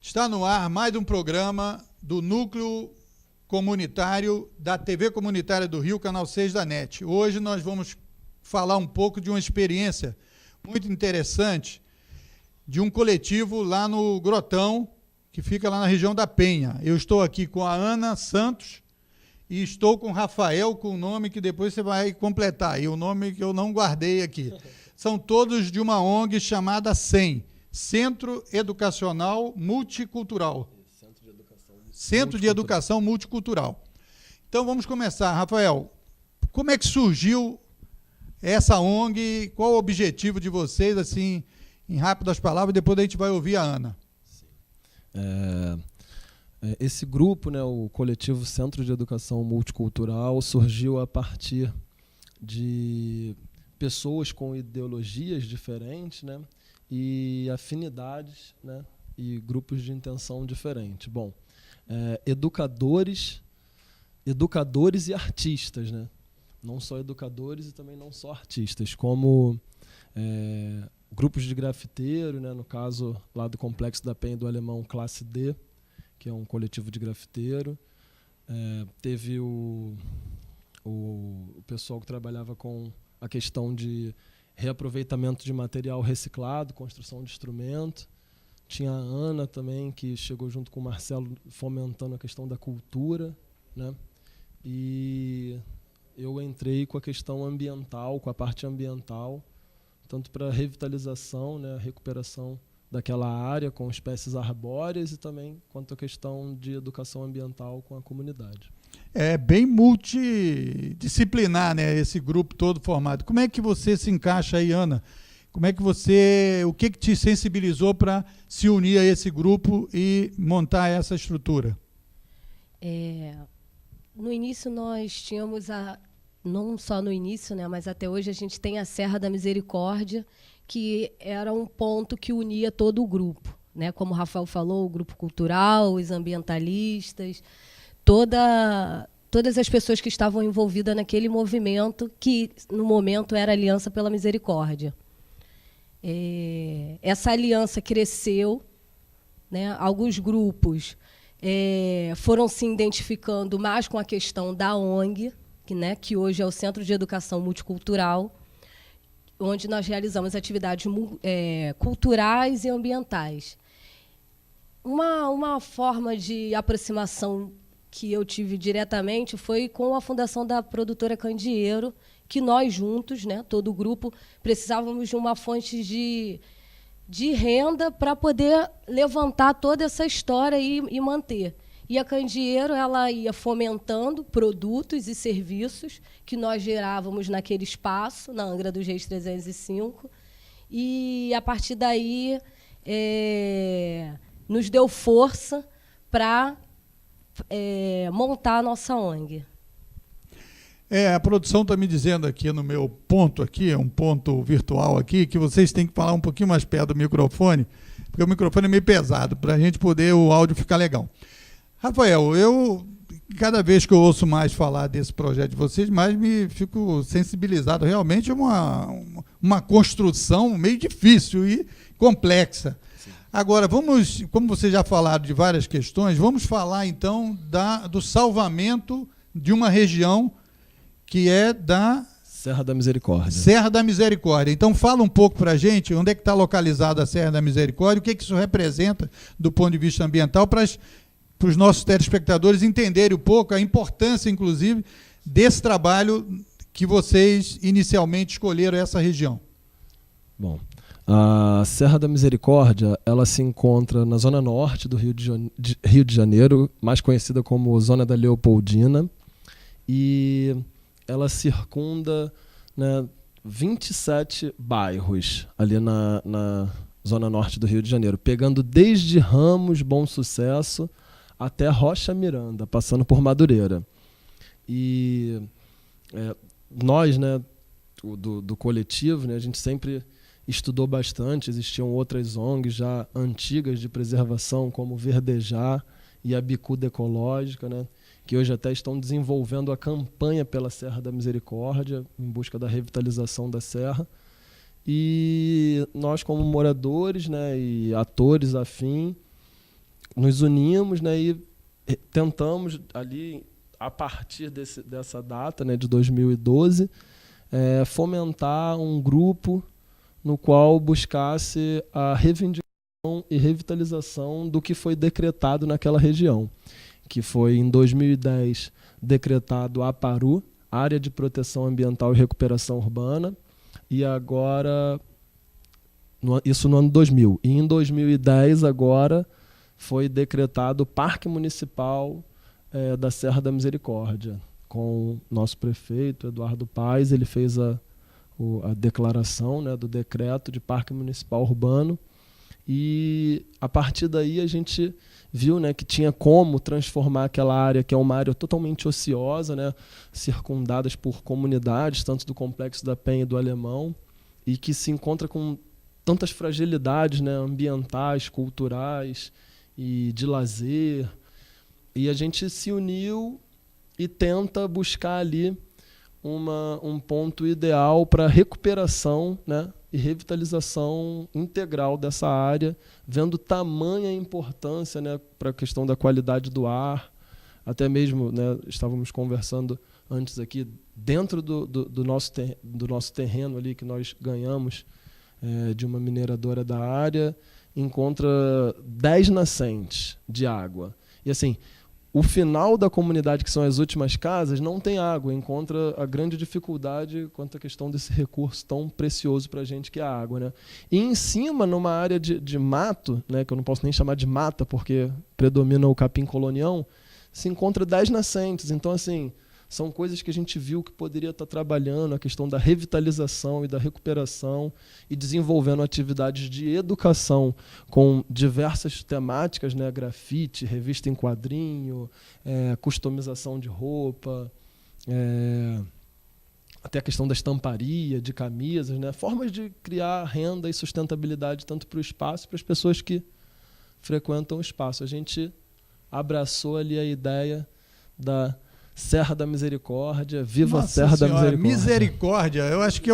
Está no ar mais um programa do Núcleo Comunitário da TV Comunitária do Rio, Canal 6 da NET. Hoje nós vamos falar um pouco de uma experiência muito interessante de um coletivo lá no Grotão, que fica lá na região da Penha. Eu estou aqui com a Ana Santos e estou com o Rafael, com o nome que depois você vai completar, e o nome que eu não guardei aqui. São todos de uma ONG chamada CEM, Centro Educacional Multicultural. Centro de Educação Multicultural. Então vamos começar. Rafael, como é que surgiu essa ONG? Qual o objetivo de vocês, assim, em rápidas palavras, depois a gente vai ouvir a Ana. Esse grupo, né, o coletivo Centro de Educação Multicultural, surgiu a partir de pessoas com ideologias diferentes, né, e afinidades, né, e grupos de intenção diferentes. Bom, educadores e artistas, né, não só educadores e também não só artistas, como grupos de grafiteiro, né, no caso lá do Complexo da Penha do Alemão, Classe D, que é um coletivo de grafiteiro. Teve o pessoal que trabalhava com a questão de reaproveitamento de material reciclado, construção de instrumento. Tinha a Ana também, que chegou junto com o Marcelo fomentando a questão da cultura, né? E eu entrei com a questão ambiental, com a parte ambiental, tanto para revitalização, né, recuperação daquela área com espécies arbóreas e também quanto à questão de educação ambiental com a comunidade. É bem multidisciplinar, né, esse grupo todo formado. Como é que você se encaixa aí, Ana? O que te sensibilizou para se unir a esse grupo e montar essa estrutura? No início nós tínhamos não só no início, né, mas até hoje a gente tem a Serra da Misericórdia, que era um ponto que unia todo o grupo, né? Como o Rafael falou, o grupo cultural, os ambientalistas, todas as pessoas que estavam envolvidas naquele movimento, que no momento era a Aliança pela Misericórdia. Essa aliança cresceu, né? Alguns grupos foram se identificando mais com a questão da ONG, que hoje é o Centro de Educação Multicultural, onde nós realizamos atividades culturais e ambientais. Uma forma de aproximação que eu tive diretamente foi com a fundação da produtora Candeeiro, que nós juntos, né, todo o grupo, precisávamos de uma fonte de renda para poder levantar toda essa história e manter. E a Candeeiro, ela ia fomentando produtos e serviços que nós gerávamos naquele espaço, na Angra dos Reis 305, e, a partir daí, nos deu força para montar a nossa ONG. A produção está me dizendo aqui no meu ponto, aqui, é um ponto virtual aqui, que vocês têm que falar um pouquinho mais perto do microfone, porque o microfone é meio pesado, para a gente poder o áudio ficar legal. Rafael, cada vez que eu ouço mais falar desse projeto de vocês, mais me fico sensibilizado. Realmente é uma construção meio difícil e complexa. Sim. Agora, como vocês já falaram de várias questões, vamos falar então do salvamento de uma região que é da Serra da Misericórdia. Serra da Misericórdia. Então fala um pouco para a gente onde é que está localizada a Serra da Misericórdia, o que isso representa do ponto de vista ambiental para os nossos telespectadores entenderem um pouco a importância, inclusive, desse trabalho que vocês inicialmente escolheram essa região. Bom, a Serra da Misericórdia, ela se encontra na zona norte do Rio de Janeiro, mais conhecida como Zona da Leopoldina, e ela circunda, né, 27 bairros ali na zona norte do Rio de Janeiro, pegando desde Ramos, Bom Sucesso, até Rocha Miranda, passando por Madureira. E nós, né, do coletivo, né, a gente sempre estudou bastante. Existiam outras ONGs já antigas de preservação, como Verdejar e a Bicuda Ecológica, né, que hoje até estão desenvolvendo a campanha pela Serra da Misericórdia, em busca da revitalização da serra. E nós, como moradores, né, e atores afim, nos unimos, né, e tentamos ali, a partir dessa data, né, de 2012, fomentar um grupo no qual buscasse a reivindicação e revitalização do que foi decretado naquela região, que foi em 2010 decretado APARU, Área de Proteção Ambiental e Recuperação Urbana, e agora, isso no ano 2000, e em 2010 agora foi decretado Parque Municipal da Serra da Misericórdia, com o nosso prefeito, Eduardo Paes. Ele fez a declaração, né, do decreto de Parque Municipal Urbano, e a partir daí a gente viu, né, que tinha como transformar aquela área, que é uma área totalmente ociosa, né, circundadas por comunidades, tanto do Complexo da Penha e do Alemão, e que se encontra com tantas fragilidades, né, ambientais, culturais e de lazer. E a gente se uniu e tenta buscar ali um ponto ideal para recuperação, né, e revitalização integral dessa área, vendo tamanha importância, né, para a questão da qualidade do ar. Até mesmo, né, estávamos conversando antes aqui, dentro do nosso terreno ali que nós ganhamos de uma mineradora da área, encontra 10 nascentes de água. E assim, o final da comunidade, que são as últimas casas, não tem água, encontra a grande dificuldade quanto à questão desse recurso tão precioso para a gente, que é a água, né? E em cima, numa área de mato, né, que eu não posso nem chamar de mata, porque predomina o capim colonião, se encontra 10 nascentes. Então, assim, são coisas que a gente viu que poderia estar trabalhando, a questão da revitalização e da recuperação, e desenvolvendo atividades de educação com diversas temáticas, né? Grafite, revista em quadrinho, customização de roupa, até a questão da estamparia, de camisas, né? Formas de criar renda e sustentabilidade tanto para o espaço e para as pessoas que frequentam o espaço. A gente abraçou ali a ideia da Serra da Misericórdia, viva a Serra da Misericórdia. Misericórdia, eu acho que é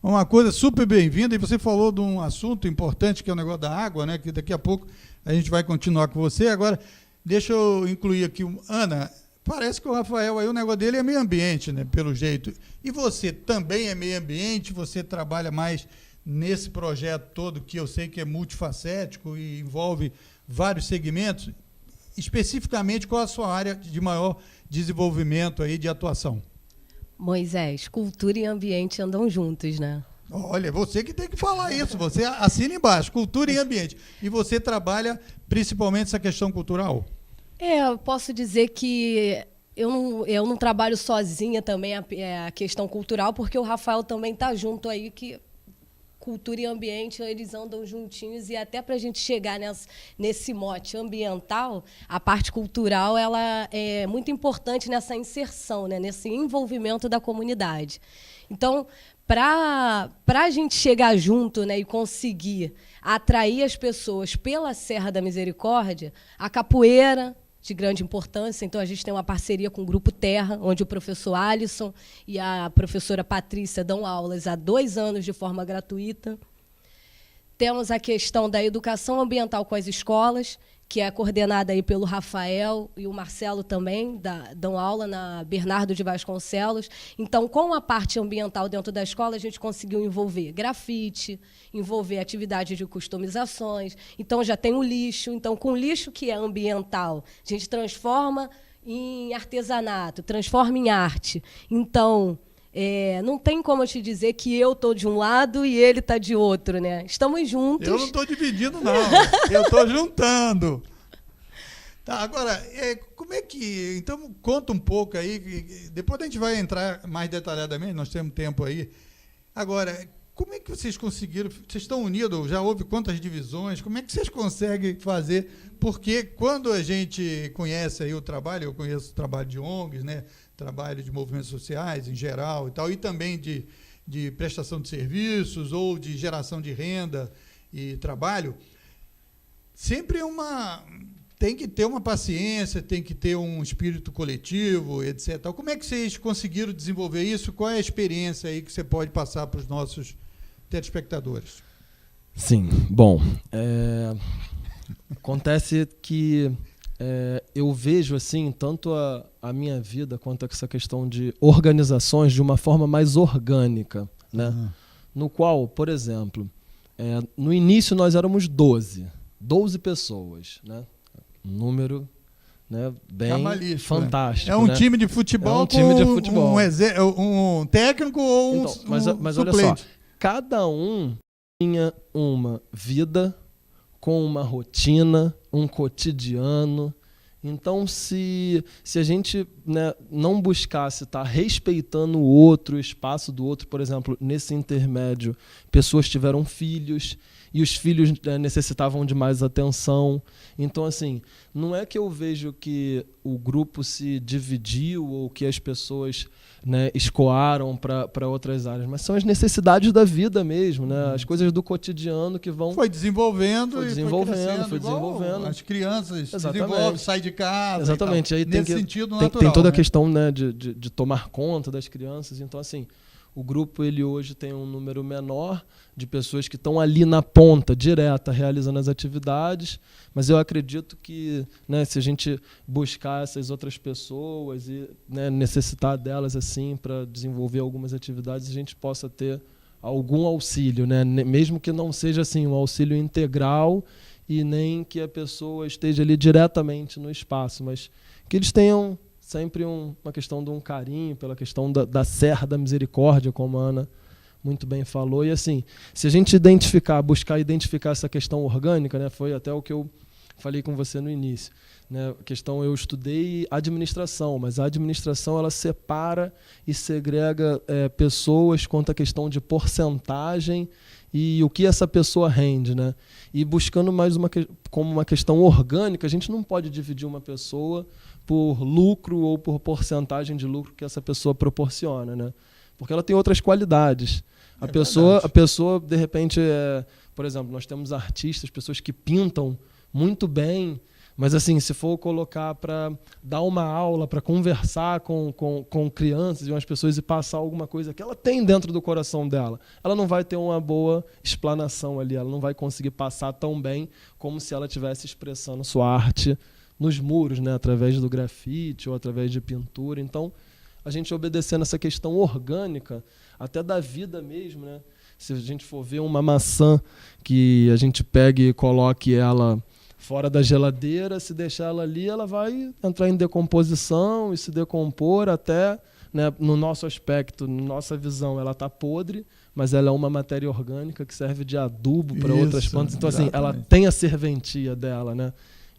uma coisa super bem-vinda, e você falou de um assunto importante, que é o negócio da água, né, que daqui a pouco a gente vai continuar com você. Agora, deixa eu incluir aqui, Ana, parece que o Rafael, aí o negócio dele é meio ambiente, né, pelo jeito, e você também é meio ambiente, você trabalha mais nesse projeto todo, que eu sei que é multifacético e envolve vários segmentos. Especificamente, qual a sua área de maior desenvolvimento aí de atuação? Moisés, cultura e ambiente andam juntos, né? Olha, você que tem que falar isso, você assina embaixo, cultura e ambiente. E você trabalha principalmente essa questão cultural? Eu posso dizer que eu não trabalho sozinha também a questão cultural, porque o Rafael também está junto aí, que cultura e ambiente, eles andam juntinhos, e até para a gente chegar nesse mote ambiental, a parte cultural ela é muito importante nessa inserção, né, nesse envolvimento da comunidade. Então, para a gente chegar junto, né, e conseguir atrair as pessoas pela Serra da Misericórdia, a capoeira, de grande importância. Então, a gente tem uma parceria com o Grupo Terra, onde o professor Alisson e a professora Patrícia dão aulas há 2 anos de forma gratuita. Temos a questão da educação ambiental com as escolas, que é coordenada aí pelo Rafael e o Marcelo também, dão aula na Bernardo de Vasconcelos. Então, com a parte ambiental dentro da escola, a gente conseguiu envolver grafite, envolver atividade de customizações. Então, já tem o lixo. Então, com o lixo que é ambiental, a gente transforma em artesanato, transforma em arte. Então, não tem como eu te dizer que eu estou de um lado e ele está de outro, né? Estamos juntos. Eu não estou dividindo, não. Eu estou juntando. Tá, agora, como é que... Então, conta um pouco aí, depois a gente vai entrar mais detalhadamente, nós temos tempo aí. Agora, como é que vocês conseguiram... Vocês estão unidos, já houve quantas divisões? Como é que vocês conseguem fazer? Porque quando a gente conhece aí o trabalho, eu conheço o trabalho de ONGs, né? Trabalho de movimentos sociais em geral e tal, e também de prestação de serviços ou de geração de renda e trabalho, sempre tem que ter uma paciência, tem que ter um espírito coletivo, etc. Como é que vocês conseguiram desenvolver isso? Qual é a experiência aí que você pode passar para os nossos telespectadores? Sim, bom, Acontece que eu vejo assim tanto a minha vida quanto essa questão de organizações de uma forma mais orgânica, né? No qual, por exemplo, no início nós éramos 12 pessoas, né? Um número, né, bem fantástico. É um, né? time de futebol, um time de futebol. Um técnico ou então, mas olha suplente. só, cada um tinha uma vida com uma rotina, um cotidiano. Então, se a gente, né, não buscasse estar respeitando o outro, o espaço do outro, por exemplo, nesse intermédio, pessoas tiveram filhos e os filhos necessitavam de mais atenção. Então, assim, não é que eu vejo que o grupo se dividiu ou que as pessoas, né, escoaram para outras áreas, mas são as necessidades da vida mesmo, né? As coisas do cotidiano que vão... Foi desenvolvendo. Foi desenvolvendo. As crianças Exatamente. desenvolvem, saem de casa. Exatamente. Aí nesse sentido natural. Tem toda né? a questão, né, de tomar conta das crianças. Então, assim, o grupo ele hoje tem um número menor de pessoas que estão ali na ponta, direta, realizando as atividades, mas eu acredito que, né, se a gente buscar essas outras pessoas e, né, necessitar delas assim para desenvolver algumas atividades, a gente possa ter algum auxílio, né, mesmo que não seja assim um auxílio integral e nem que a pessoa esteja ali diretamente no espaço, mas que eles tenham sempre uma questão de um carinho pela questão da Serra da Misericórdia, como a Ana muito bem falou. E assim, se a gente buscar identificar essa questão orgânica, né, foi até o que eu falei com você no início. Né, a questão, eu estudei administração, mas a administração ela separa e segrega pessoas quanto à questão de porcentagem e o que essa pessoa rende. Né? E buscando mais como uma questão orgânica, a gente não pode dividir uma pessoa por lucro ou por porcentagem de lucro que essa pessoa proporciona, né? Porque ela tem outras qualidades. A pessoa, de repente, por exemplo, nós temos artistas, pessoas que pintam muito bem, mas assim, se for colocar para dar uma aula, para conversar com crianças e umas pessoas e passar alguma coisa que ela tem dentro do coração dela, ela não vai ter uma boa explanação ali, ela não vai conseguir passar tão bem como se ela estivesse expressando sua arte nos muros, né, através do grafite ou através de pintura. Então, a gente obedecendo essa questão orgânica, até da vida mesmo, né? Se a gente for ver uma maçã que a gente pegue e coloque ela fora da geladeira, se deixar ela ali, ela vai entrar em decomposição e se decompor até, né, no nosso aspecto, na nossa visão, ela está podre, mas ela é uma matéria orgânica que serve de adubo para outras plantas. Então, assim, ela tem a serventia dela, né?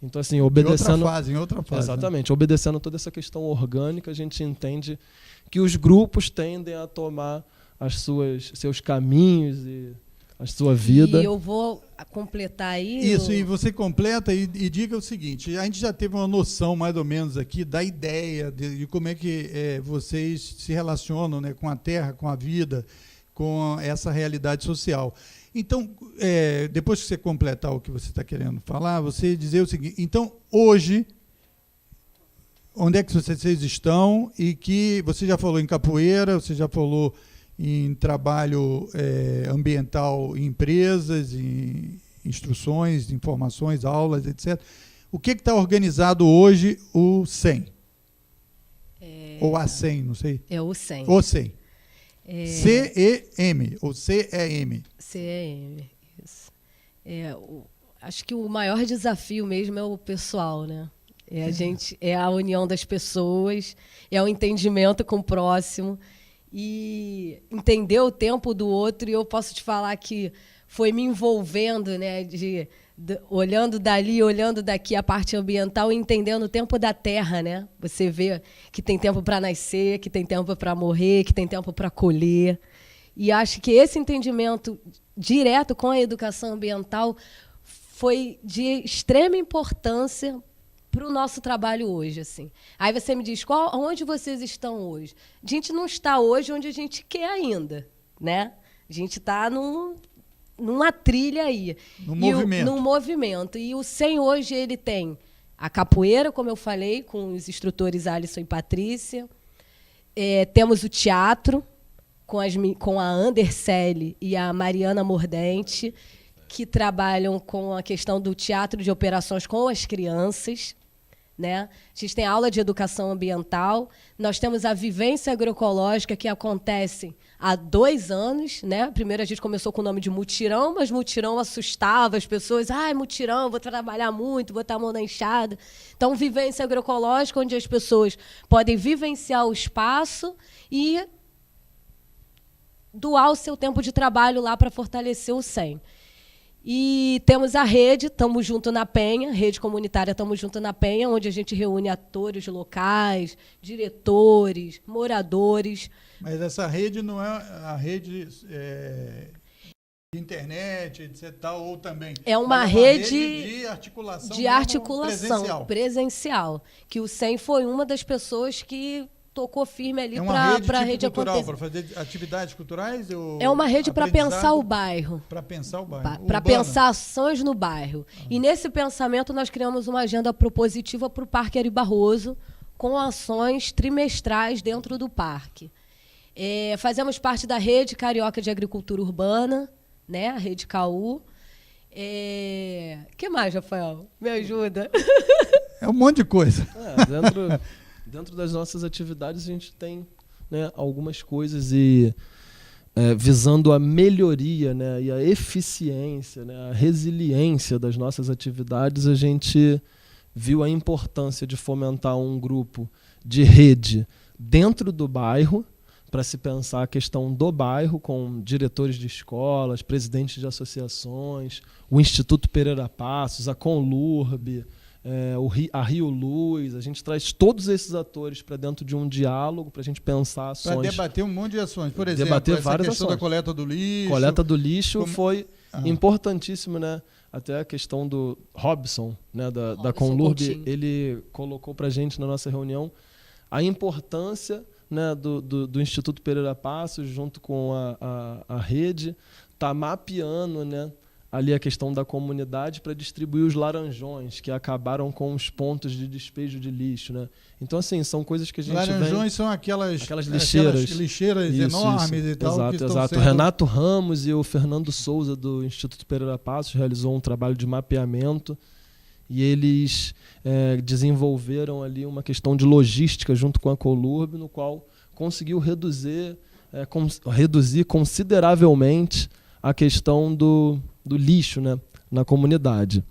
Então, assim, obedecendo... Em outra fase. Exatamente. Né? Obedecendo toda essa questão orgânica, a gente entende que os grupos tendem a tomar seus caminhos e a sua vida. E eu vou completar aí... Isso, e você completa e diga o seguinte, a gente já teve uma noção, mais ou menos, aqui da ideia de como é que vocês se relacionam, né, com a terra, com a vida, com essa realidade social. Então, depois que você completar o que você está querendo falar, você dizer o seguinte, então, hoje, onde é que vocês estão e que você já falou em capoeira, você já falou em trabalho ambiental em empresas, em instruções, informações, aulas, etc. O que está organizado hoje o CEM? Ou a CEM, não sei. É o CEM. O CEM. CEM, ou CEM. CEM, isso. Acho que o maior desafio mesmo é o pessoal, né? É a união das pessoas, é o entendimento com o próximo e entender o tempo do outro. E eu posso te falar que foi me envolvendo, né, olhando dali, olhando daqui a parte ambiental e entendendo o tempo da terra, né? Você vê que tem tempo para nascer, que tem tempo para morrer, que tem tempo para colher. E acho que esse entendimento direto com a educação ambiental foi de extrema importância para o nosso trabalho hoje, assim. Aí você me diz, onde vocês estão hoje? A gente não está hoje onde a gente quer ainda, né? A gente está numa trilha aí. Num movimento. E o CEM hoje ele tem a capoeira, como eu falei, com os instrutores Alisson e Patrícia. Temos o teatro, com a Andercele e a Mariana Mordente, que trabalham com a questão do teatro de operações com as crianças, né? A gente tem aula de educação ambiental, nós temos a vivência agroecológica, que acontece há 2 anos. Né? Primeiro a gente começou com o nome de mutirão, mas mutirão assustava as pessoas. Ai, mutirão, vou trabalhar muito, vou botar a mão na enxada. Então, vivência agroecológica, onde as pessoas podem vivenciar o espaço e doar o seu tempo de trabalho lá para fortalecer o SEM. E temos a rede, Tamo Junto na Penha, rede comunitária Tamo Junto na Penha, onde a gente reúne atores locais, diretores, moradores. Mas essa rede não é a rede de internet, etc. Tal, ou também. É uma rede de articulação, presencial. Que o SEM foi uma das pessoas que tocou firme ali para a rede cultural, acontecer. Para fazer atividades culturais? É uma rede para pensar o bairro. Para pensar o bairro. Para pensar ações no bairro. E nesse pensamento nós criamos uma agenda propositiva para o Parque Ari Barroso, com ações trimestrais dentro do parque. Fazemos parte da Rede Carioca de Agricultura Urbana, né? A Rede CAU. Que mais, Rafael? Me ajuda. É um monte de coisa. Dentro das nossas atividades, a gente tem, né, algumas coisas visando a melhoria, né, e a eficiência, né, a resiliência das nossas atividades. A gente viu a importância de fomentar um grupo de rede dentro do bairro, para se pensar a questão do bairro, com diretores de escolas, presidentes de associações, o Instituto Pereira Passos, a Conlurb, a Rio Luz. A gente traz todos esses atores para dentro de um diálogo, para a gente pensar ações. Para debater um monte de ações. Por exemplo, debater essa questão da coleta do lixo. Coleta do lixo foi importantíssimo, né? Até a questão do Robson, né, da Conlurb, ele colocou para a gente na nossa reunião a importância, né, do Instituto Pereira Passos, junto com a rede, tá mapeando, né, ali a questão da comunidade para distribuir os laranjões, que acabaram com os pontos de despejo de lixo, né? Então, assim, são coisas que a gente laranjões são aquelas lixeiras isso, enormes e tal. Exato. O Renato Ramos e o Fernando Souza, do Instituto Pereira Passos, realizou um trabalho de mapeamento e eles desenvolveram ali uma questão de logística junto com a Conlurb, no qual conseguiu reduzir consideravelmente a questão do lixo, né, na comunidade.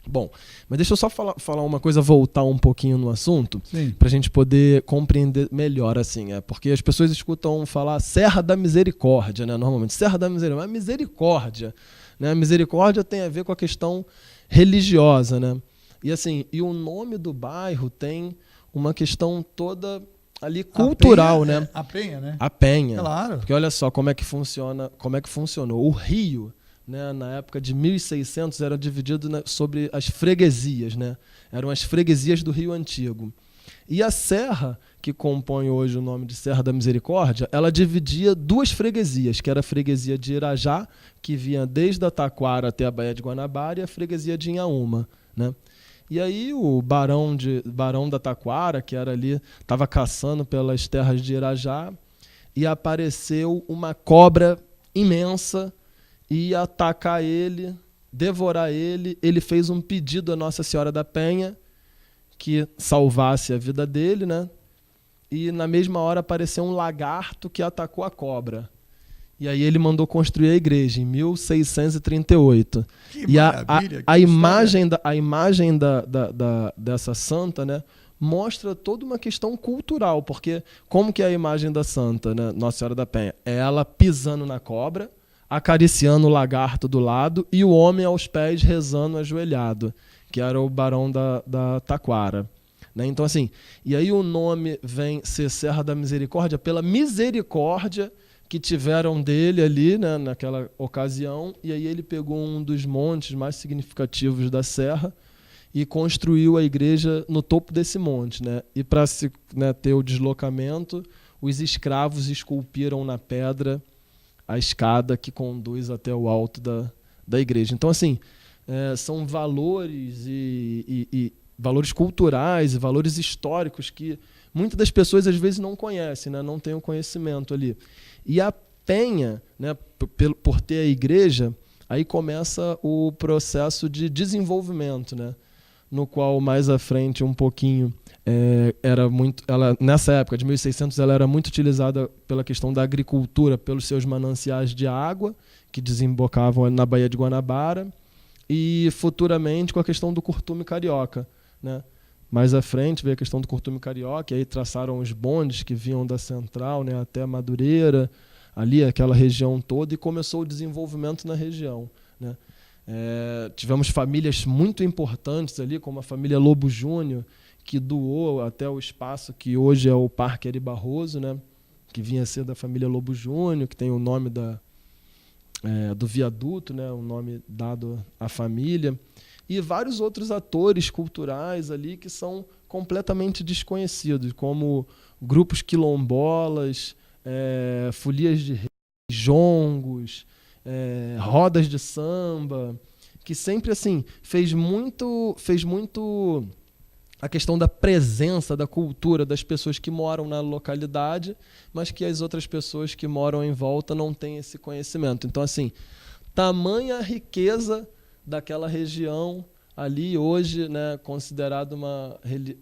Bom, mas deixa eu só falar uma coisa, voltar um pouquinho no assunto, para a gente poder compreender melhor, assim, porque as pessoas escutam falar Serra da Misericórdia, né, normalmente, Serra da Misericórdia, mas misericórdia, né, misericórdia tem a ver com a questão religiosa, né, e assim, e o nome do bairro tem uma questão toda ali cultural, né? A Penha, né? A Penha. Claro. Porque olha só como é que funcionou. O Rio, né, na época de 1600, era dividido sobre as freguesias, né? Eram as freguesias do Rio Antigo. E a serra, que compõe hoje o nome de Serra da Misericórdia, ela dividia 2 freguesias, que era a freguesia de Irajá, que vinha desde a Taquara até a Baía de Guanabara, e a freguesia de Inhaúma, né? E aí o barão da Taquara, que era ali, estava caçando pelas terras de Irajá, e apareceu uma cobra imensa e ia atacar ele, devorar ele. Ele fez um pedido à Nossa Senhora da Penha que salvasse a vida dele, né? E na mesma hora apareceu um lagarto que atacou a cobra. E aí ele mandou construir a igreja em 1638. Que maravilha, a imagem dessa santa, né, mostra toda uma questão cultural, porque como que é a imagem da santa, né, Nossa Senhora da Penha? É ela pisando na cobra, acariciando o lagarto do lado e o homem aos pés rezando ajoelhado, que era o barão da Taquara. Né? Então, assim, e aí o nome vem ser Serra da Misericórdia pela misericórdia que tiveram dele ali, né, naquela ocasião, e aí ele pegou um dos montes mais significativos da serra e construiu a igreja no topo desse monte, né? E para se, né, ter o deslocamento, os escravos esculpiram na pedra a escada que conduz até o alto da igreja. Então, assim, são valores e valores culturais e valores históricos que muitas das pessoas às vezes não conhecem, né? Não têm o conhecimento ali. E a Penha, né, por ter a igreja, aí começa o processo de desenvolvimento, né? No qual mais à frente um pouquinho ela nessa época de 1600 ela era muito utilizada pela questão da agricultura, pelos seus mananciais de água que desembocavam na Baía de Guanabara, e futuramente com a questão do curtume carioca, né? Mais à frente veio a questão do curtume carioca, e aí traçaram os bondes que vinham da Central, né, até Madureira, ali aquela região toda, e começou o desenvolvimento na região, né? Tivemos famílias muito importantes ali, como a família Lobo Júnior, que doou até o espaço que hoje é o Parque Eri Barroso, né? Que vinha a ser da família Lobo Júnior, que tem o nome do viaduto, né? O nome dado à família. E vários outros atores culturais ali que são completamente desconhecidos, como grupos quilombolas, folias de reis, jongos, rodas de samba, que sempre assim fez muito a questão da presença da cultura das pessoas que moram na localidade, mas que as outras pessoas que moram em volta não têm esse conhecimento. Então, assim, tamanha riqueza daquela região ali hoje, né, considerada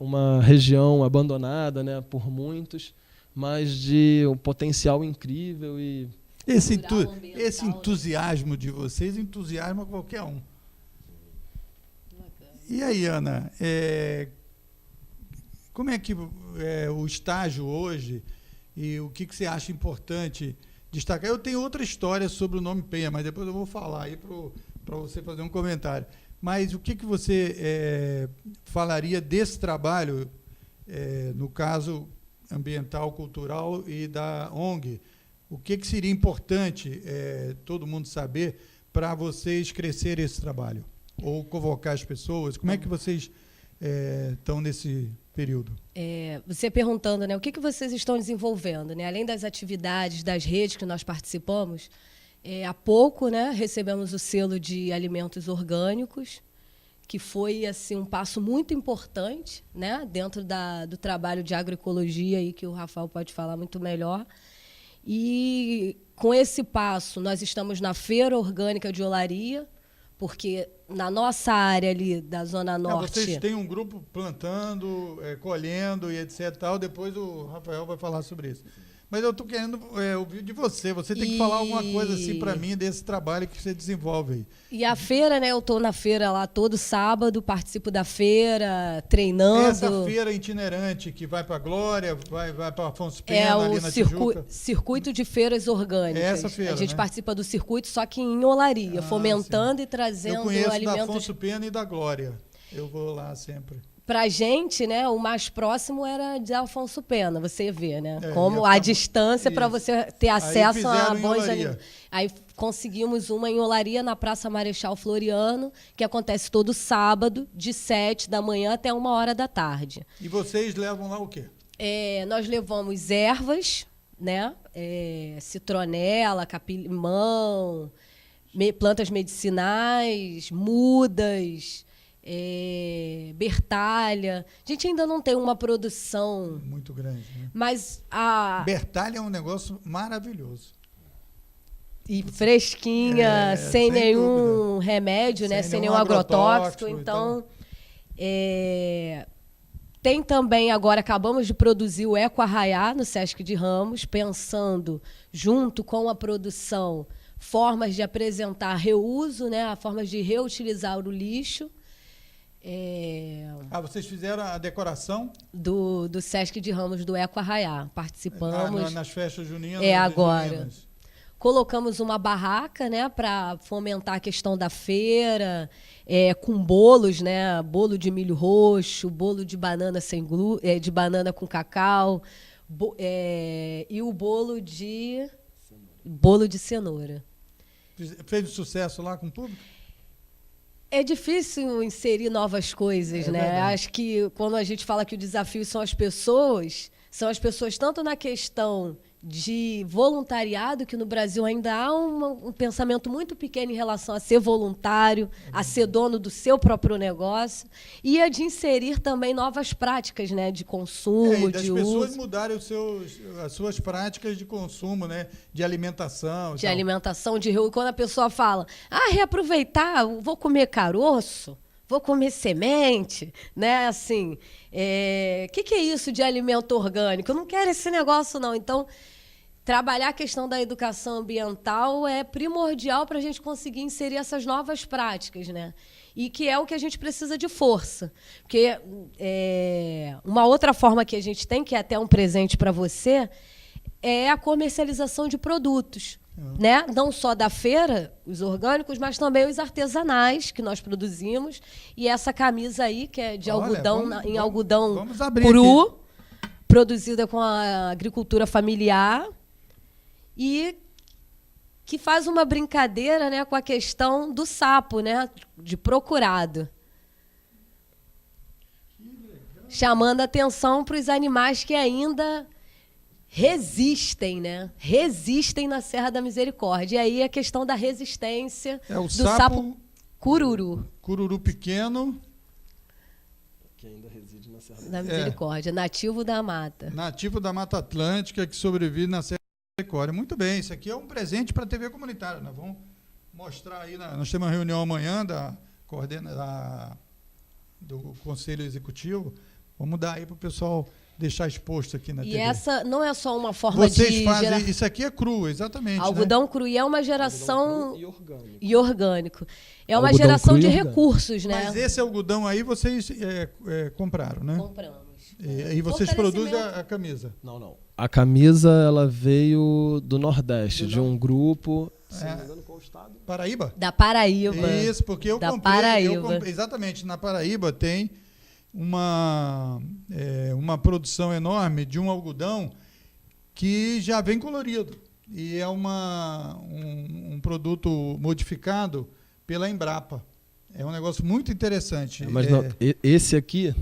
uma região abandonada, né, por muitos, mas de um potencial incrível. E esse entusiasmo de vocês entusiasma qualquer um. E aí, Ana, como é que o estágio hoje e o que você acha importante destacar? Eu tenho outra história sobre o nome Penha, mas depois eu vou falar aí para você fazer um comentário. Mas o que você falaria desse trabalho, no caso ambiental, cultural e da ONG? O que seria importante todo mundo saber para vocês crescerem esse trabalho? Ou convocar as pessoas? Como é que vocês estão nesse período? Você perguntando, né, o que vocês estão desenvolvendo, né? Além das atividades, das redes que nós participamos, há pouco, né, recebemos o selo de alimentos orgânicos, que foi assim, um passo muito importante, né, dentro do trabalho de agroecologia, aí, que o Rafael pode falar muito melhor. E com esse passo, nós estamos na Feira Orgânica de Olaria, porque na nossa área ali da Zona Norte... Vocês têm um grupo plantando, colhendo e etc. Tal. Depois o Rafael vai falar sobre isso. Mas eu estou querendo ouvir de você. Você tem que falar alguma coisa assim para mim desse trabalho que você desenvolve aí. E a feira, né? Eu estou na feira lá todo sábado, participo da feira, treinando. Essa feira itinerante que vai para a Glória, vai para Afonso Pena, ali na Tijuca. Circuito de feiras orgânicas. Essa feira, a gente, né, participa do circuito, só que em Olaria, fomentando, sim, e trazendo alimentos. Eu conheço da Afonso Pena e da Glória. Eu vou lá sempre. Para a gente, né, o mais próximo era de Afonso Pena, você vê, né? Como a distância para você ter acesso a bons alimentos. Aí conseguimos uma em Olaria, na Praça Marechal Floriano, que acontece todo sábado, de 7 da manhã até 1h da tarde. E vocês levam lá o quê? Nós levamos ervas, né? Citronela, capim-limão, plantas medicinais, mudas, bertalha. A gente ainda não tem uma produção muito grande, né? Mas bertalha é um negócio maravilhoso. E fresquinha, sem nenhum dúvida. Remédio, né? Sem nenhum agrotóxico. Então, tem também, agora acabamos de produzir o Eco Arraiá no Sesc de Ramos, pensando, junto com a produção, formas de apresentar reuso, né? Formas de reutilizar o lixo. Vocês fizeram a decoração? Do Sesc de Ramos, do Eco Arraiá. Participamos. Nas festas juninas? Agora. Juninas. Colocamos uma barraca, né, para fomentar a questão da feira, com bolos, né, bolo de milho roxo, bolo de banana de banana com cacau, e o bolo de cenoura. Fez sucesso lá com o público? É difícil inserir novas coisas, né? Verdade. Acho que quando a gente fala que o desafio são as pessoas tanto na questão de voluntariado, que no Brasil ainda há um pensamento muito pequeno em relação a ser voluntário, a ser dono do seu próprio negócio, e a de inserir também novas práticas, né, de consumo, e das de pessoas uso. mudarem as suas práticas de consumo, né, de alimentação. De alimentação, quando a pessoa fala, reaproveitar, vou comer caroço, vou comer semente, né? Assim, que é isso de alimento orgânico? Eu não quero esse negócio, não. Então, trabalhar a questão da educação ambiental é primordial para a gente conseguir inserir essas novas práticas, né? E que é o que a gente precisa de força. Porque uma outra forma que a gente tem, que é até um presente para você, é a comercialização de produtos. Né? Não só da feira, os orgânicos, mas também os artesanais que nós produzimos. E essa camisa aí, que é de algodão, algodão cru, aqui, produzida com a agricultura familiar, e que faz uma brincadeira, né, com a questão do sapo, né, de procurado. Chamando atenção para os animais que ainda resistem, né? Resistem na Serra da Misericórdia. E aí a questão da resistência do sapo cururu. Cururu pequeno. Que ainda reside na Serra da Misericórdia. Nativo da mata. Nativo da Mata Atlântica, que sobrevive na Serra da Misericórdia. Muito bem, isso aqui é um presente para a TV comunitária. Nós vamos mostrar aí, nós temos uma reunião amanhã do Conselho Executivo. Vamos dar aí para o pessoal deixar exposto aqui na TV. E essa não é só uma forma Vocês fazem, isso aqui é cru, exatamente. Algodão, né? Cru, e é uma geração... E orgânico. É uma Algodão geração de orgânico. Recursos, né? Mas esse algodão aí vocês compraram, né? Compramos. E vocês produzem a camisa? Não. A camisa, ela veio do Nordeste, de um grupo... Se não me engano, qual estado? Paraíba? Da Paraíba. Isso, porque eu comprei. Paraíba. Exatamente, na Paraíba tem uma produção enorme de um algodão que já vem colorido. E é um produto modificado pela Embrapa. É um negócio muito interessante. Mas não, esse aqui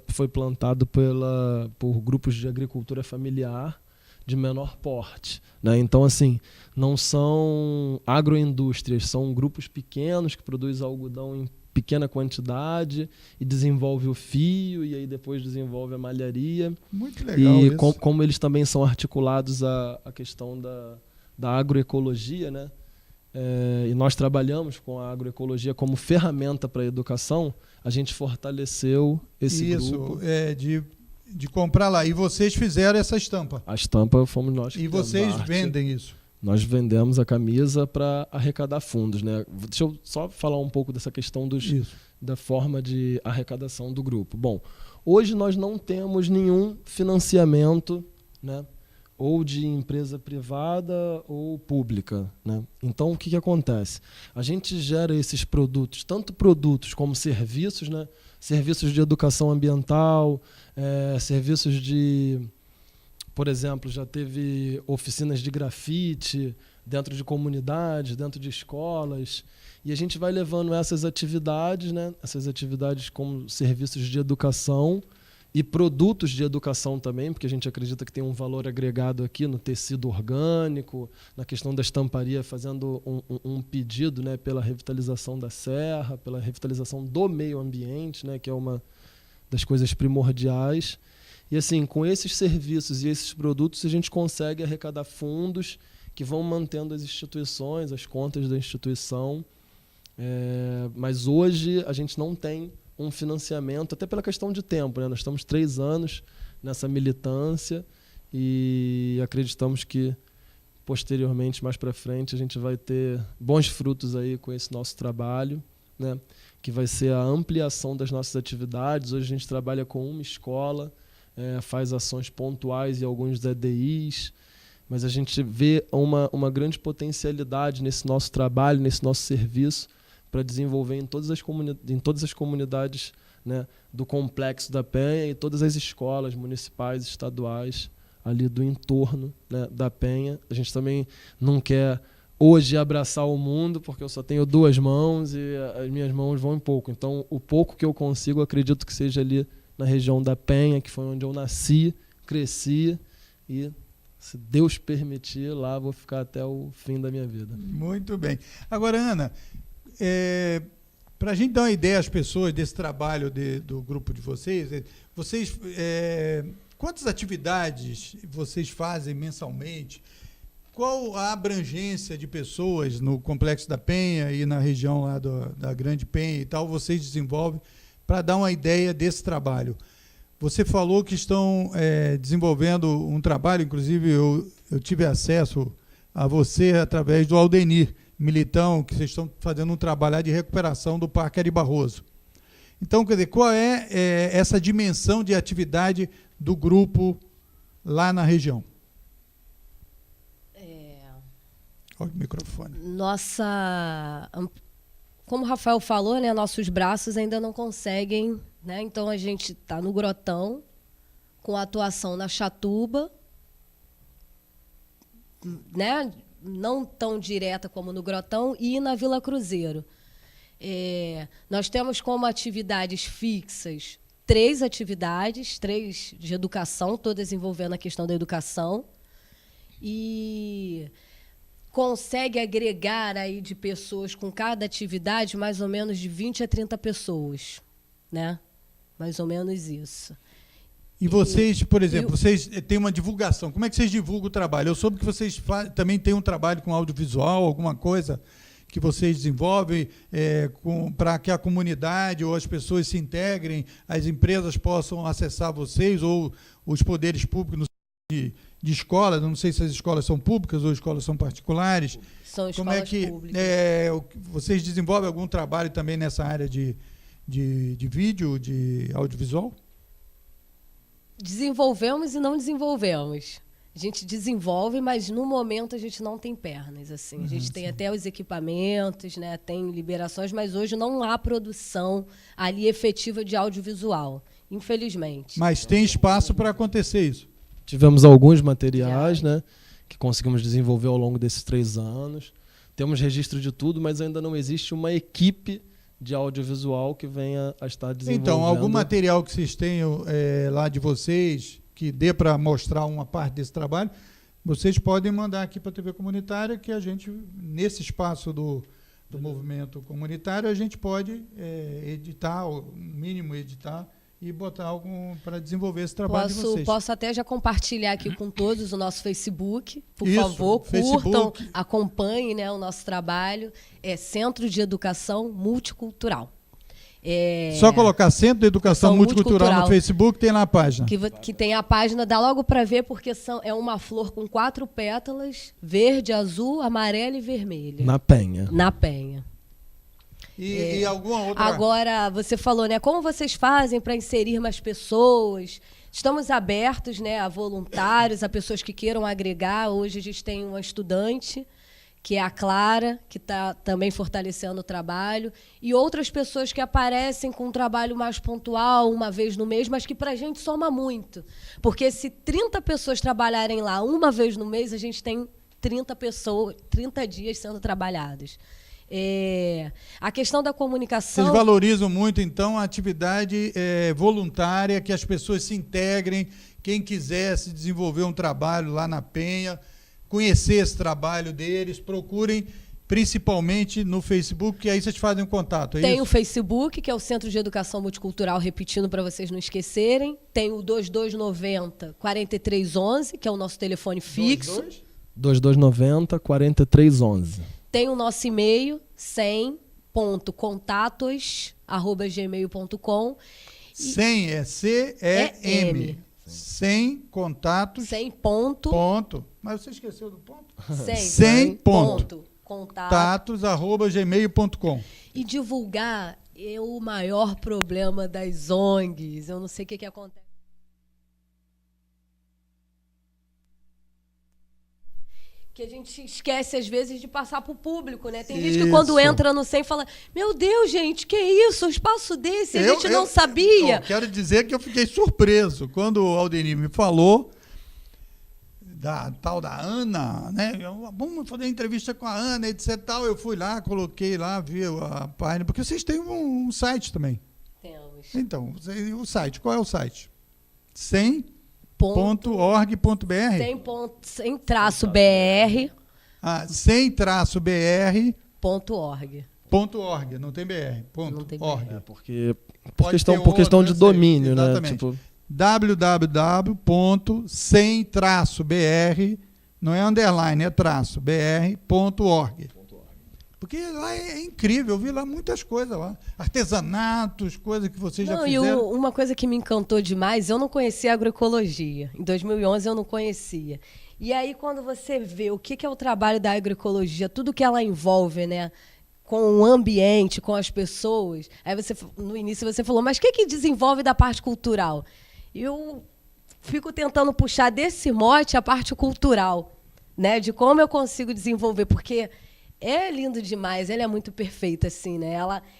foi plantado por grupos de agricultura familiar de menor porte, né? Então, assim, não são agroindústrias, são grupos pequenos que produzem algodão em pequena quantidade e desenvolve o fio e aí depois desenvolve a malharia. Muito legal e isso. Como eles também são articulados à questão da agroecologia, né? E nós trabalhamos com a agroecologia como ferramenta para a educação, a gente fortaleceu esse grupo. De comprar lá. E vocês fizeram essa estampa? A estampa fomos nós que E vocês vendem isso? Nós vendemos a camisa para arrecadar fundos, né? Deixa eu só falar um pouco dessa questão da forma de arrecadação do grupo. Bom, hoje nós não temos nenhum financiamento, né? Ou de empresa privada ou pública, né? Então, o que acontece? A gente gera esses produtos, tanto produtos como serviços, né? Serviços de educação ambiental, serviços de... Por exemplo, já teve oficinas de grafite dentro de comunidades, dentro de escolas, e a gente vai levando essas atividades, né? Essas atividades como serviços de educação e produtos de educação também, porque a gente acredita que tem um valor agregado aqui no tecido orgânico, na questão da estamparia, fazendo um pedido, né, pela revitalização da serra, pela revitalização do meio ambiente, né, que é uma das coisas primordiais. E assim, com esses serviços e esses produtos, a gente consegue arrecadar fundos que vão mantendo as instituições, as contas da instituição. Mas hoje a gente não tem um financiamento, até pela questão de tempo, né? Nós estamos 3 anos nessa militância e acreditamos que posteriormente, mais para frente, a gente vai ter bons frutos aí com esse nosso trabalho, né? Que vai ser a ampliação das nossas atividades. Hoje a gente trabalha com uma escola, faz ações pontuais e alguns EDIs, mas a gente vê uma grande potencialidade nesse nosso trabalho, nesse nosso serviço, para desenvolver em todas as comunidades, né, do Complexo da Penha e todas as escolas municipais, estaduais, ali do entorno, né, da Penha. A gente também não quer hoje abraçar o mundo, porque eu só tenho 2 mãos e as minhas mãos vão em pouco. Então, o pouco que eu consigo, eu acredito que seja ali na região da Penha, que foi onde eu nasci, cresci e Se Deus permitir, lá vou ficar até o fim da minha vida. Muito bem. Agora, Ana, para a gente dar uma ideia às pessoas desse trabalho do grupo de vocês, quantas atividades vocês fazem mensalmente? Qual a abrangência de pessoas no Complexo da Penha e na região lá da Grande Penha e tal, vocês desenvolvem para dar uma ideia desse trabalho? Você falou que estão desenvolvendo um trabalho, inclusive eu tive acesso a você através do Aldenir Militão, que vocês estão fazendo um trabalho de recuperação do Parque Ari Barroso. Então, quer dizer, qual é essa dimensão de atividade do grupo lá na região? Olha o microfone. Como o Rafael falou, né, nossos braços ainda não conseguem, né? Então a gente está no Grotão, com atuação na Chatuba, né? Não tão direta como no Grotão, e na Vila Cruzeiro. Nós temos como atividades fixas 3 atividades, 3 de educação, todas envolvendo a questão da educação, e consegue agregar aí de pessoas com cada atividade mais ou menos de 20 a 30 pessoas, né? Mais ou menos isso. E vocês, por exemplo, vocês têm uma divulgação. Como é que vocês divulgam o trabalho? Eu soube que vocês também têm um trabalho com audiovisual, alguma coisa que vocês desenvolvem para que a comunidade ou as pessoas se integrem, as empresas possam acessar vocês ou os poderes públicos de escolas, não sei se as escolas são públicas ou escolas são particulares. São escolas Como é que públicas. Vocês desenvolvem algum trabalho também nessa área de vídeo, de audiovisual? Desenvolvemos e não desenvolvemos. A gente desenvolve, mas no momento a gente não tem pernas. Assim. A gente tem até os equipamentos, né? Tem liberações, mas hoje não há produção ali efetiva de audiovisual, infelizmente. Mas tem espaço para acontecer isso? Tivemos alguns materiais, né, que conseguimos desenvolver ao longo desses 3 anos. Temos registro de tudo, mas ainda não existe uma equipe de audiovisual que venha a estar desenvolvendo. Então, algum material que vocês tenham lá de vocês, que dê para mostrar uma parte desse trabalho, vocês podem mandar aqui para a TV Comunitária, que a gente, nesse espaço do movimento comunitário, a gente pode editar, o mínimo editar, e botar algo para desenvolver esse trabalho de vocês. Posso até já compartilhar aqui com todos o nosso Facebook. Por Isso, favor, Facebook. Curtam, acompanhem, né, o nosso trabalho. É Centro de Educação Multicultural. Só colocar Centro de Educação Multicultural no Facebook, tem lá a página. Que tem a página, dá logo para ver, porque é uma flor com 4 pétalas, verde, azul, amarela e vermelha. Na Penha. Na Penha. E alguma outra? Agora, você falou, né? Como vocês fazem para inserir mais pessoas? Estamos abertos, né, a voluntários, a pessoas que queiram agregar. Hoje a gente tem uma estudante, que é a Clara, que está também fortalecendo o trabalho, e outras pessoas que aparecem com um trabalho mais pontual, uma vez no mês, mas que para a gente soma muito. Porque se 30 pessoas trabalharem lá uma vez no mês, a gente tem 30 dias sendo trabalhados. A questão da comunicação... Vocês valorizam muito, então, a atividade voluntária, que as pessoas se integrem, quem quiser se desenvolver um trabalho lá na Penha, conhecer esse trabalho deles, procurem principalmente no Facebook, que aí vocês fazem um contato, Tem isso? o Facebook, que é o Centro de Educação Multicultural, repetindo para vocês não esquecerem. Tem o 2290-4311, que é o nosso telefone fixo. 2290-4311. Tem o nosso e-mail, 100.contatos@gmail.com. 100 é C-E-M. 100 contatos. 100 ponto. Ponto. Mas você esqueceu do ponto? 100 ponto. Contatos. contatos@gmail.com. E divulgar é o maior problema das ONGs. Eu não sei o que acontece. Que a gente esquece, às vezes, de passar para o público, né? Tem gente que quando entra no 100 fala, meu Deus, gente, que isso? Um espaço desse, a gente não sabia. Eu quero dizer que eu fiquei surpreso quando o Aldenir me falou da tal da Ana, né? Vamos fazer entrevista com a Ana, etc. Tal. Eu fui lá, coloquei lá, vi a página, porque vocês têm um site também. Temos. Então, o site, qual é o site? 100 .org.br? Sem traço BR. Sem traço BR. .org. .org, não tem BR. Não tem .org. BR. Por questão de domínio, né? Exatamente. www.sem-br, não é underline, é traço, br.org. Porque lá é incrível, eu vi lá muitas coisas lá. Artesanatos, coisas que vocês já fizeram. Uma coisa que me encantou demais, eu não conhecia agroecologia. Em 2011 eu não conhecia. E aí quando você vê o que é o trabalho da agroecologia, tudo que ela envolve, né? Com o ambiente, com as pessoas. Aí no início você falou, mas o que desenvolve da parte cultural? Eu fico tentando puxar desse mote a parte cultural, né? De como eu consigo desenvolver, porque é lindo demais, ela é muito perfeita, assim, né?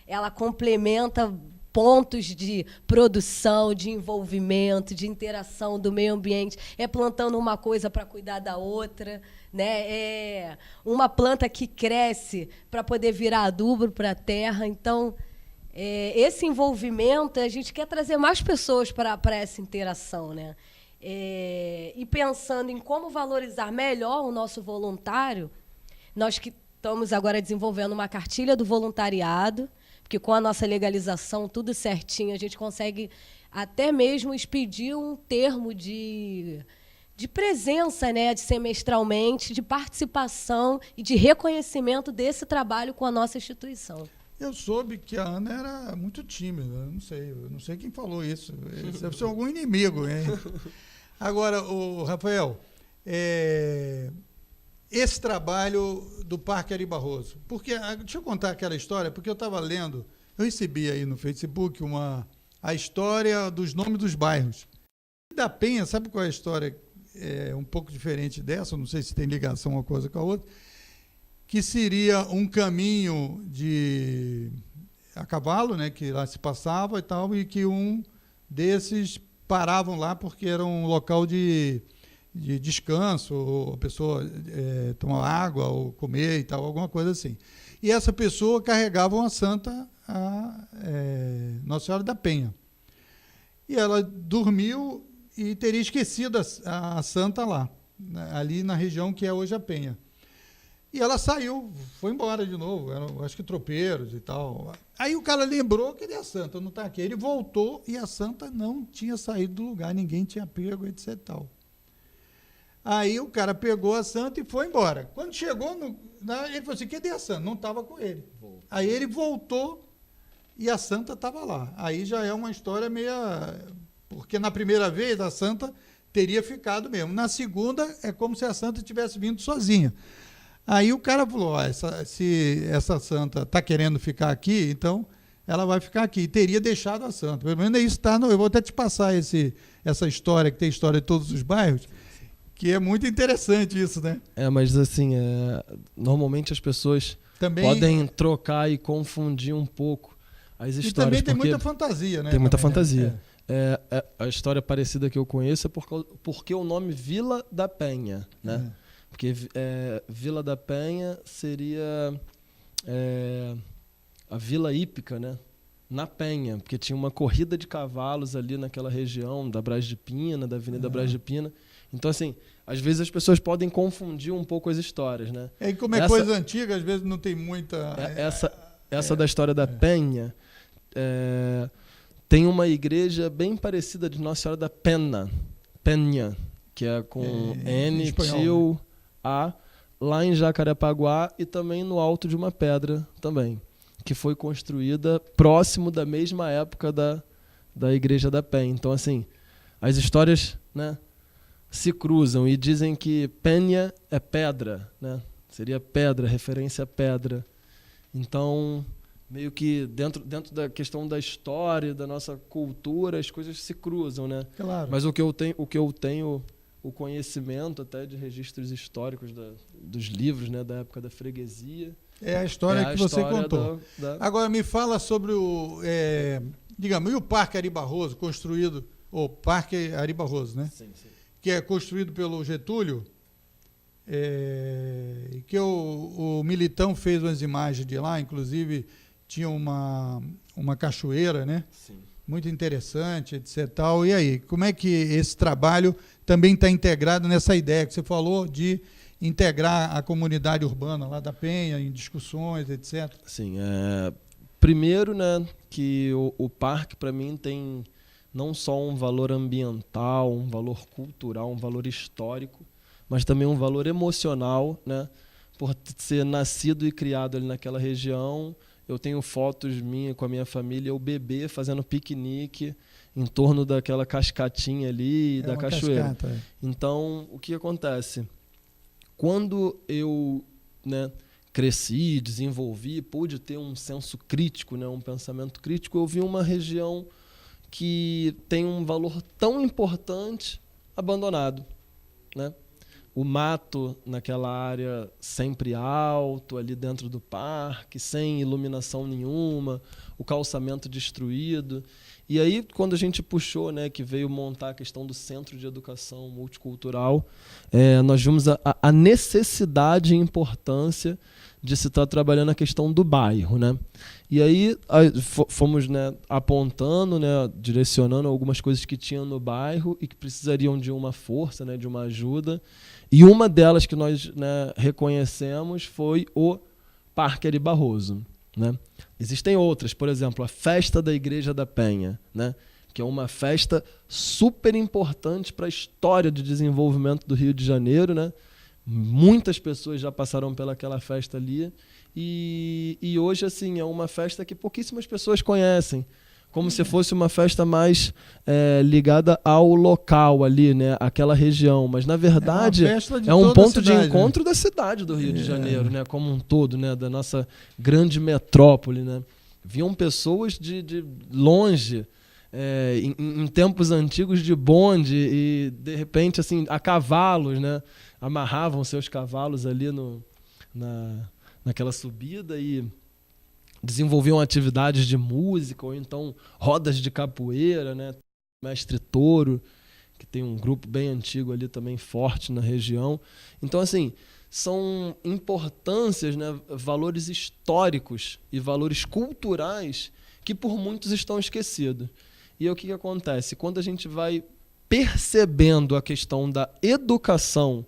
Ela complementa pontos de produção, de envolvimento, de interação do meio ambiente. É plantando uma coisa para cuidar da outra, né? É uma planta que cresce para poder virar adubo para a terra. Então, esse envolvimento, a gente quer trazer mais pessoas para essa interação, né? E pensando em como valorizar melhor o nosso voluntário, nós que estamos agora desenvolvendo uma cartilha do voluntariado, porque com a nossa legalização, tudo certinho, a gente consegue até mesmo expedir um termo de presença, né, de semestralmente, de participação e de reconhecimento desse trabalho com a nossa instituição. Eu soube que a Ana era muito tímida, eu não sei quem falou isso. Deve ser algum inimigo, hein? Agora, Rafael, esse trabalho do Parque Ari Barroso, porque, deixa eu contar aquela história, porque eu estava lendo, eu recebi aí no Facebook a história dos nomes dos bairros. Da Penha, sabe qual é a história? Um pouco diferente dessa, não sei se tem ligação uma coisa com a outra, que seria um caminho a cavalo, né, que lá se passava e tal, e que um desses paravam lá porque era um local de descanso, ou a pessoa tomar água ou comer e tal, alguma coisa assim. E essa pessoa carregava uma santa, Nossa Senhora da Penha. E ela dormiu e teria esquecido a santa lá, ali na região que é hoje a Penha. E ela saiu, foi embora de novo, eram, acho que tropeiros e tal. Aí o cara lembrou que a santa não está aqui. Ele voltou e a santa não tinha saído do lugar, ninguém tinha pego, etc. Tal. Aí o cara pegou a santa e foi embora. Quando chegou, ele falou assim, cadê a santa? Não estava com ele. Aí ele voltou e a santa estava lá. Aí já é uma história meia... Porque na primeira vez a santa teria ficado mesmo. Na segunda é como se a santa tivesse vindo sozinha. Aí o cara falou, se essa santa está querendo ficar aqui, então ela vai ficar aqui. E teria deixado a santa. Pelo menos isso está... Eu vou até te passar essa história, que tem história de todos os bairros, que é muito interessante isso, né? Mas assim, normalmente as pessoas também podem trocar e confundir um pouco as histórias. E também tem muita fantasia, né? Tem muita fantasia. A história parecida que eu conheço é porque o nome Vila da Penha, né? Porque Vila da Penha seria a vila hípica, né? Na Penha, porque tinha uma corrida de cavalos ali naquela região da Braz de Pina, da Avenida Braz de Pina. Então, assim, às vezes as pessoas podem confundir um pouco as histórias, né? E como coisa antiga, às vezes não tem muita... Essa da história da Penha, tem uma igreja bem parecida de Nossa Senhora da Penha, que é com N, tio, A, lá em Jacarepaguá e também no alto de uma pedra também, que foi construída próximo da mesma época da igreja da Penha. Então, assim, as histórias, né, se cruzam e dizem que Penha é pedra, né? Seria pedra, referência a pedra. Então, meio que dentro da questão da história, da nossa cultura, as coisas se cruzam, né? Claro. Mas o que eu tenho o conhecimento até de registros históricos dos livros, né, da época da freguesia. É a história que você contou. Agora me fala sobre digamos, e o Parque Ari Barroso, construído, o Parque Ari Barroso, né? Sim. Que é construído pelo Getúlio, que o Militão fez umas imagens de lá, inclusive tinha uma cachoeira, né? Sim. muito interessante, etc. Tal. E aí, como é que esse trabalho também está integrado nessa ideia que você falou de integrar a comunidade urbana lá da Penha em discussões, etc. Sim, primeiro, né, que o parque para mim tem não só um valor ambiental, um valor cultural, um valor histórico, mas também um valor emocional, né, por ser nascido e criado ali naquela região. Eu tenho fotos minhas com a minha família, eu bebê fazendo piquenique em torno daquela cascatinha ali, da cachoeira. Cascata, Então, o que acontece? Quando eu, né, cresci, desenvolvi, pude ter um senso crítico, né, um pensamento crítico, eu vi uma região que tem um valor tão importante abandonado, né? O mato naquela área sempre alto, ali dentro do parque, sem iluminação nenhuma, o calçamento destruído. E aí, quando a gente puxou, né, que veio montar a questão do Centro de Educação Multicultural, nós vimos a necessidade e importância de se estar trabalhando a questão do bairro, né? E aí fomos, né, apontando, né, direcionando algumas coisas que tinham no bairro e que precisariam de uma força, né, de uma ajuda. E uma delas que nós, né, reconhecemos foi o Parque Ari Barroso, né? Existem outras, por exemplo, a Festa da Igreja da Penha, né, que é uma festa super importante para a história de desenvolvimento do Rio de Janeiro, né? Muitas pessoas já passaram pelaquela festa ali e hoje, assim, é uma festa que pouquíssimas pessoas conhecem, como se fosse uma festa mais ligada ao local ali, né, aquela região, mas na verdade é um ponto de encontro, né, da cidade do Rio de Janeiro, né, como um todo, né, da nossa grande metrópole, né. Vinham pessoas de longe, em tempos antigos de bonde e de repente, assim, a cavalos, né, amarravam seus cavalos ali naquela subida e desenvolviam atividades de música ou então rodas de capoeira, né? Mestre Touro, que tem um grupo bem antigo ali também forte na região. Então, assim, são importâncias, né, valores históricos e valores culturais que por muitos estão esquecidos. E aí, o que acontece? Quando a gente vai percebendo a questão da educação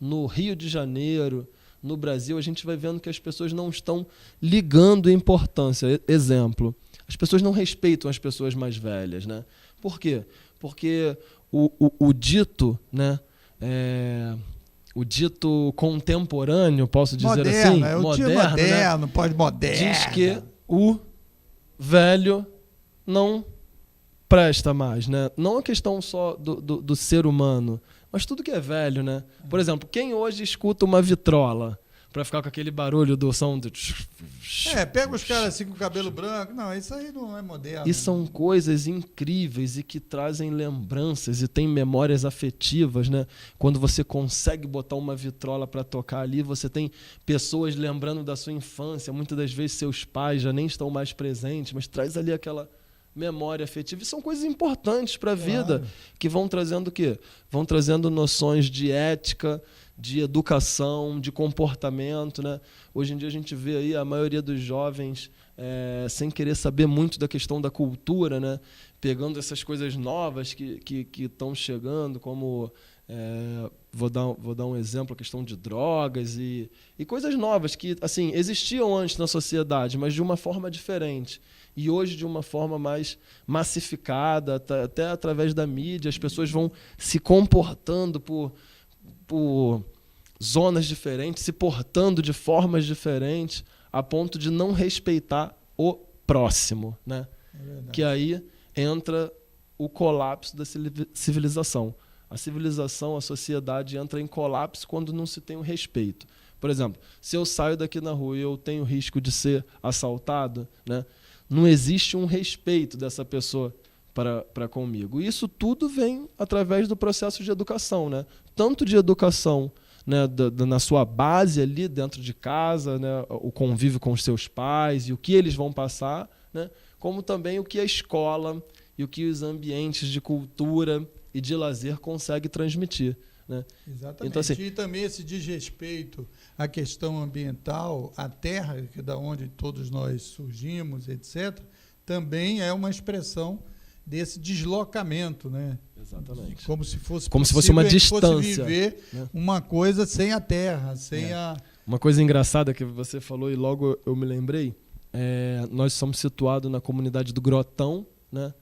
no Rio de Janeiro, no Brasil, a gente vai vendo que as pessoas não estão ligando a importância. Exemplo, as pessoas não respeitam as pessoas mais velhas, né? Por quê? Porque o dito, né, o dito contemporâneo, posso dizer moderno, assim, moderno, né, pós-moderno, diz que o velho não presta mais, né? Não a questão só do ser humano, mas tudo que é velho, né? Por exemplo, quem hoje escuta uma vitrola para ficar com aquele barulho do som do... pega os caras assim com o cabelo branco. Não, isso aí não é moderno. E são coisas incríveis e que trazem lembranças e tem memórias afetivas, né? Quando você consegue botar uma vitrola para tocar ali, você tem pessoas lembrando da sua infância. Muitas das vezes seus pais já nem estão mais presentes, mas traz ali aquela memória afetiva. E são coisas importantes para a vida, que vão trazendo o quê? Vão trazendo noções de ética, de educação, de comportamento, né? Hoje em dia a gente vê aí a maioria dos jovens sem querer saber muito da questão da cultura, né? Pegando essas coisas novas que estão chegando, como vou dar um exemplo, a questão de drogas e coisas novas que, assim, existiam antes na sociedade, mas de uma forma diferente. E hoje de uma forma mais massificada, até através da mídia, as pessoas vão se comportando por zonas diferentes, se portando de formas diferentes, a ponto de não respeitar o próximo, né? Que aí entra o colapso da civilização. A civilização, a sociedade entra em colapso quando não se tem o respeito. Por exemplo, se eu saio daqui na rua e eu tenho risco de ser assaltado, né? Não existe um respeito dessa pessoa para comigo. Isso tudo vem através do processo de educação, né? Tanto de educação, né, na sua base ali dentro de casa, né, o convívio com os seus pais e o que eles vão passar, né, como também o que a escola e o que os ambientes de cultura e de lazer conseguem transmitir, né? Exatamente. Então, assim, e também esse desrespeito à questão ambiental, à terra, que é da onde todos nós surgimos, etc., também é uma expressão desse deslocamento, né? Exatamente. Como se fosse uma distância, fosse viver, né, uma coisa sem a terra, sem a... Uma coisa engraçada que você falou e logo eu me lembrei, nós somos situados na comunidade do Grotão, né,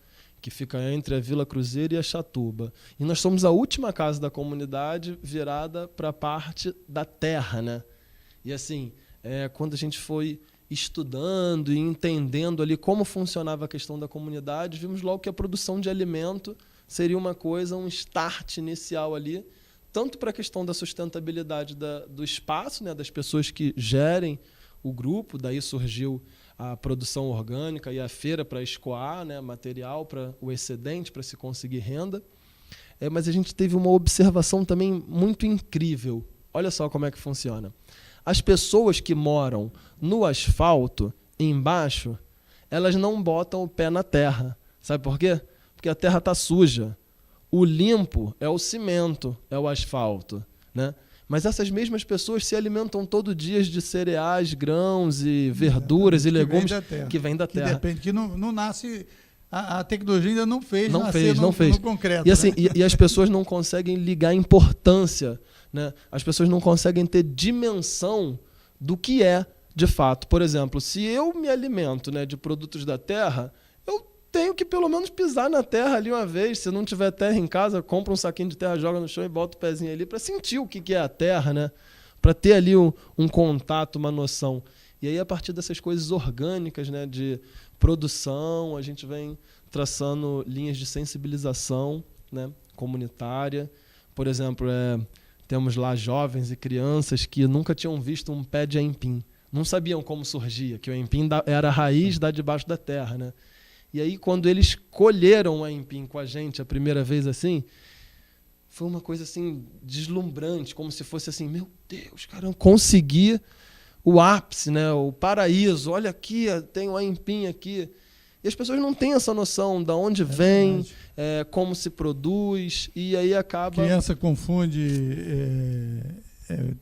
que fica entre a Vila Cruzeiro e a Chatuba. E nós somos a última casa da comunidade virada para a parte da terra, né? E assim, quando a gente foi estudando e entendendo ali como funcionava a questão da comunidade, vimos logo que a produção de alimento seria uma coisa, um start inicial ali, tanto para a questão da sustentabilidade do espaço, né, das pessoas que gerem o grupo, daí surgiu a produção orgânica e a feira para escoar, né, material para o excedente, para se conseguir renda. Mas a gente teve uma observação também muito incrível. Olha só como é que funciona. As pessoas que moram no asfalto, embaixo, elas não botam o pé na terra. Sabe por quê? Porque a terra está suja. O limpo é o cimento, é o asfalto, né? Mas essas mesmas pessoas se alimentam todo dia de cereais, grãos e verduras e legumes que vêm da terra. Que depende, que não nasce... A tecnologia ainda não fez não fez. No concreto. E, assim, né? e as pessoas não conseguem ligar a importância, né? As pessoas não conseguem ter dimensão do que é, de fato. Por exemplo, se eu me alimento, né, de produtos da terra, eu tenho que pelo menos pisar na terra ali uma vez. Se não tiver terra em casa, compra um saquinho de terra, joga no chão e bota o pezinho ali para sentir o que é a terra, né? Para ter ali um contato, uma noção. E aí, a partir dessas coisas orgânicas, né, de produção, a gente vem traçando linhas de sensibilização, né, comunitária. Por exemplo, temos lá jovens e crianças que nunca tinham visto um pé de aipim. Não sabiam como surgia, que o aipim era a raiz da debaixo da terra, né? E aí, quando eles colheram o aipim com a gente a primeira vez assim, foi uma coisa assim deslumbrante, como se fosse assim, meu Deus, caramba, consegui o ápice, né, o paraíso. Olha aqui, tem o aipim aqui. E as pessoas não têm essa noção de onde vem, como se produz, e aí acaba... A criança confunde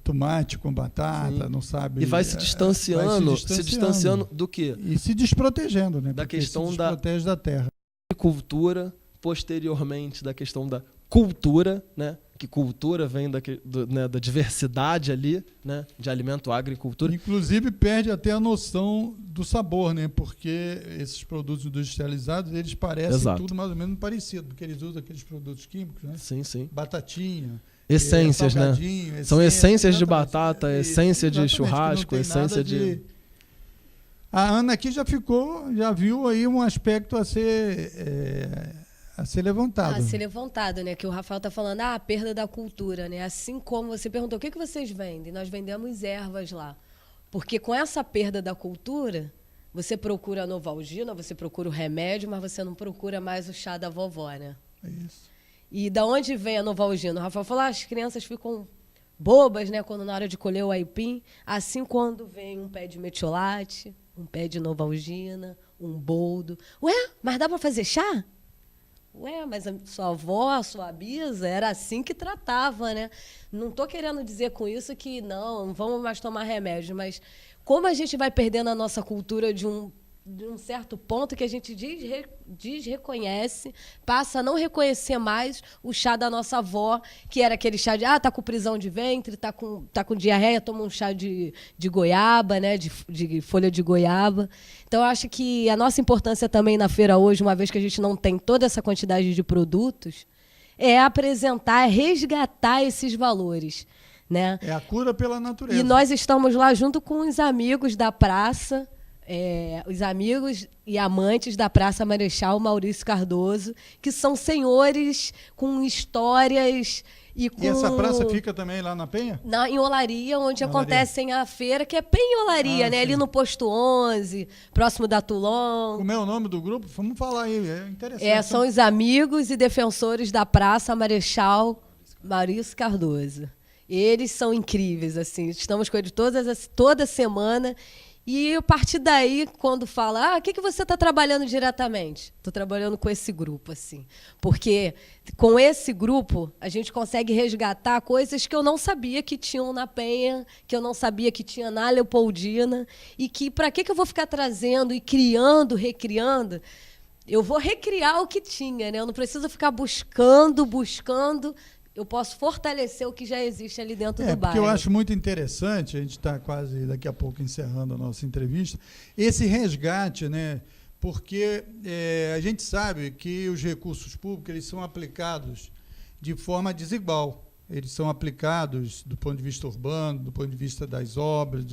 tomate com batata, não sabe... E vai se distanciando do quê? E se desprotegendo, né? Da questão se desprotege da terra. Agricultura, posteriormente da questão da cultura, né? Que cultura vem da diversidade ali, né, de alimento, agricultura. Inclusive perde até a noção do sabor, né, porque esses produtos industrializados, eles parecem tudo mais ou menos parecido, porque eles usam aqueles produtos químicos, né? Sim, sim. Batatinha, essências, né? São essências de batata, essência de churrasco, essência de... A Ana aqui já viu aí um aspecto a ser levantado. A ser levantado, né? Que o Rafael está falando, a perda da cultura, né? Assim como você perguntou, o que vocês vendem? Nós vendemos ervas lá. Porque com essa perda da cultura, você procura a Novalgina, você procura o remédio, mas você não procura mais o chá da vovó, né? É isso. E da onde vem a Novalgina? O Rafael falou, as crianças ficam bobas, né? Quando na hora de colher o aipim. Assim, quando vem um pé de metiolate, um pé de Novalgina, um boldo. Ué, mas dá para fazer chá? Ué, mas a sua avó, a sua bisa, era assim que tratava, né? Não estou querendo dizer com isso que não vamos mais tomar remédio, mas como a gente vai perdendo a nossa cultura de um certo ponto que a gente desreconhece, passa a não reconhecer mais o chá da nossa avó, que era aquele chá de, tá com prisão de ventre, tá com diarreia, toma um chá de goiaba, né, de folha de goiaba. Então, eu acho que a nossa importância também na feira hoje, uma vez que a gente não tem toda essa quantidade de produtos, é apresentar, resgatar esses valores, né? É a cura pela natureza. E nós estamos lá junto com os amigos da praça, os amigos e amantes da Praça Marechal Maurício Cardoso, que são senhores com histórias e com... E essa praça fica também lá na Penha? Em Olaria, onde acontecem a feira, que é Penha Olaria, né? Sim. Ali no Posto 11, próximo da Toulon. Como é o nome do grupo? Vamos falar aí, é interessante. São os amigos e defensores da Praça Marechal Maurício Cardoso. Eles são incríveis, assim. Estamos com eles toda semana. E a partir daí, quando fala, o que você está trabalhando diretamente? Estou trabalhando com esse grupo, assim. Porque com esse grupo, a gente consegue resgatar coisas que eu não sabia que tinham na Penha, que eu não sabia que tinha na Leopoldina, e que, para que eu vou ficar trazendo e criando, recriando? eu vou recriar o que tinha, né? Eu não preciso ficar buscando. Eu posso fortalecer o que já existe ali dentro do bairro. Porque eu acho muito interessante, a gente está quase daqui a pouco encerrando a nossa entrevista, esse resgate, né? Porque a gente sabe que os recursos públicos eles são aplicados de forma desigual. Eles são aplicados do ponto de vista urbano, do ponto de vista das obras,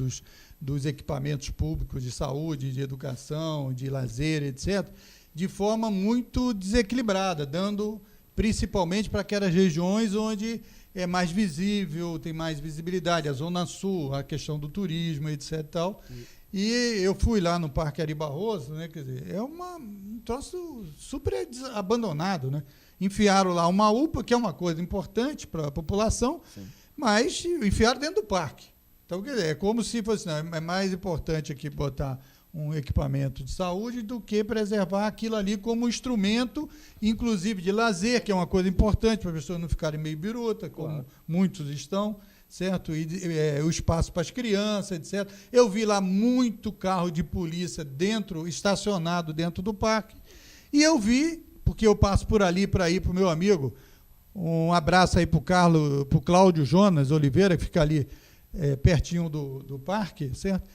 dos equipamentos públicos de saúde, de educação, de lazer, etc., de forma muito desequilibrada, dando principalmente para aquelas regiões onde é mais visível, tem mais visibilidade, a Zona Sul, a questão do turismo, etc. E tal. E eu fui lá no Parque Ari Barroso, né, quer dizer, é um troço super abandonado, né? Enfiaram lá uma UPA, que é uma coisa importante para a população, sim, mas enfiaram dentro do parque. Então, quer dizer, é como se fosse, não, é mais importante aqui botar um equipamento de saúde do que preservar aquilo ali como instrumento, inclusive de lazer, que é uma coisa importante para as pessoas não ficarem meio biruta, como claro, muitos estão, certo? E o espaço para as crianças, etc. Eu vi lá muito carro de polícia estacionado dentro do parque, e eu vi, porque eu passo por ali para ir para o meu amigo, um abraço aí para o Cláudio Jonas Oliveira, que fica ali pertinho do parque, certo?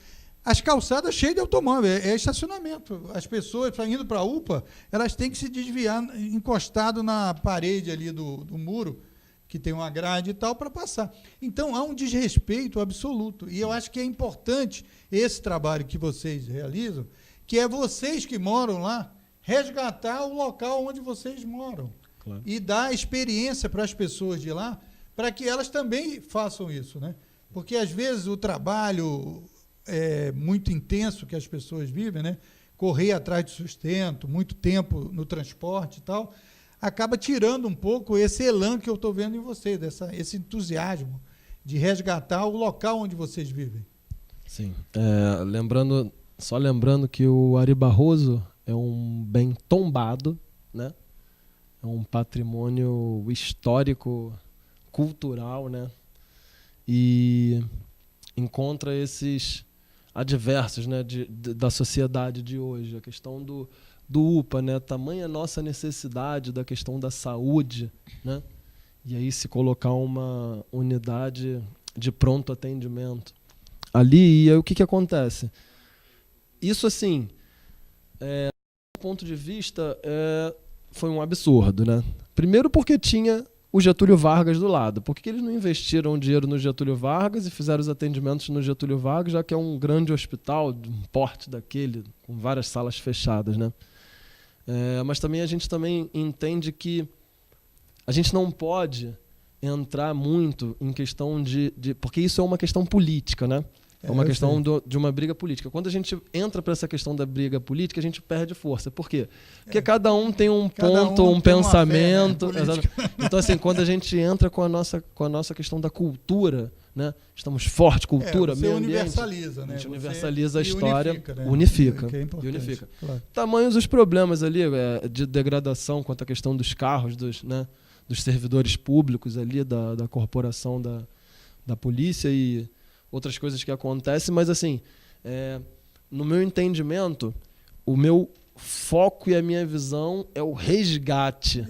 As calçadas cheias de automóvel, é estacionamento. As pessoas, indo para a UPA, elas têm que se desviar encostado na parede ali do muro, que tem uma grade e tal, para passar. Então, há um desrespeito absoluto. E eu acho que é importante esse trabalho que vocês realizam, que é vocês que moram lá, resgatar o local onde vocês moram. Claro. E dar experiência para as pessoas de lá, para que elas também façam isso, né? Porque, às vezes, o trabalho muito intenso que as pessoas vivem, né? Correr atrás de sustento, muito tempo no transporte e tal, acaba tirando um pouco esse elan que eu estou vendo em vocês, esse entusiasmo de resgatar o local onde vocês vivem. Sim. Só lembrando que o Ari Barroso é um bem tombado, né? É um patrimônio histórico, cultural, né? E encontra esses adversos, né, da sociedade de hoje, a questão do UPA, né, tamanha nossa necessidade da questão da saúde, né, e aí se colocar uma unidade de pronto atendimento ali, e aí o que acontece? Isso, assim, do ponto de vista, foi um absurdo, né? Primeiro porque tinha o Getúlio Vargas do lado. Por que eles não investiram dinheiro no Getúlio Vargas e fizeram os atendimentos no Getúlio Vargas, já que é um grande hospital, de um porte daquele, com várias salas fechadas, né? Mas também a gente também entende que a gente não pode entrar muito em questão porque isso é uma questão política, né? É uma questão de uma briga política. Quando a gente entra para essa questão da briga política, a gente perde força. Por quê? Porque cada um tem um ponto, um pensamento. Fé, né, então, assim, quando a gente entra com a nossa questão da cultura, né? Estamos forte, cultura, meio ambiente. Universaliza, né? A gente universaliza a história, unifica, né? Unifica. Claro. Tamanhos os problemas ali de degradação quanto à questão dos carros, dos servidores públicos ali, da corporação da polícia e outras coisas que acontecem, mas assim, no meu entendimento, o meu foco e a minha visão é o resgate,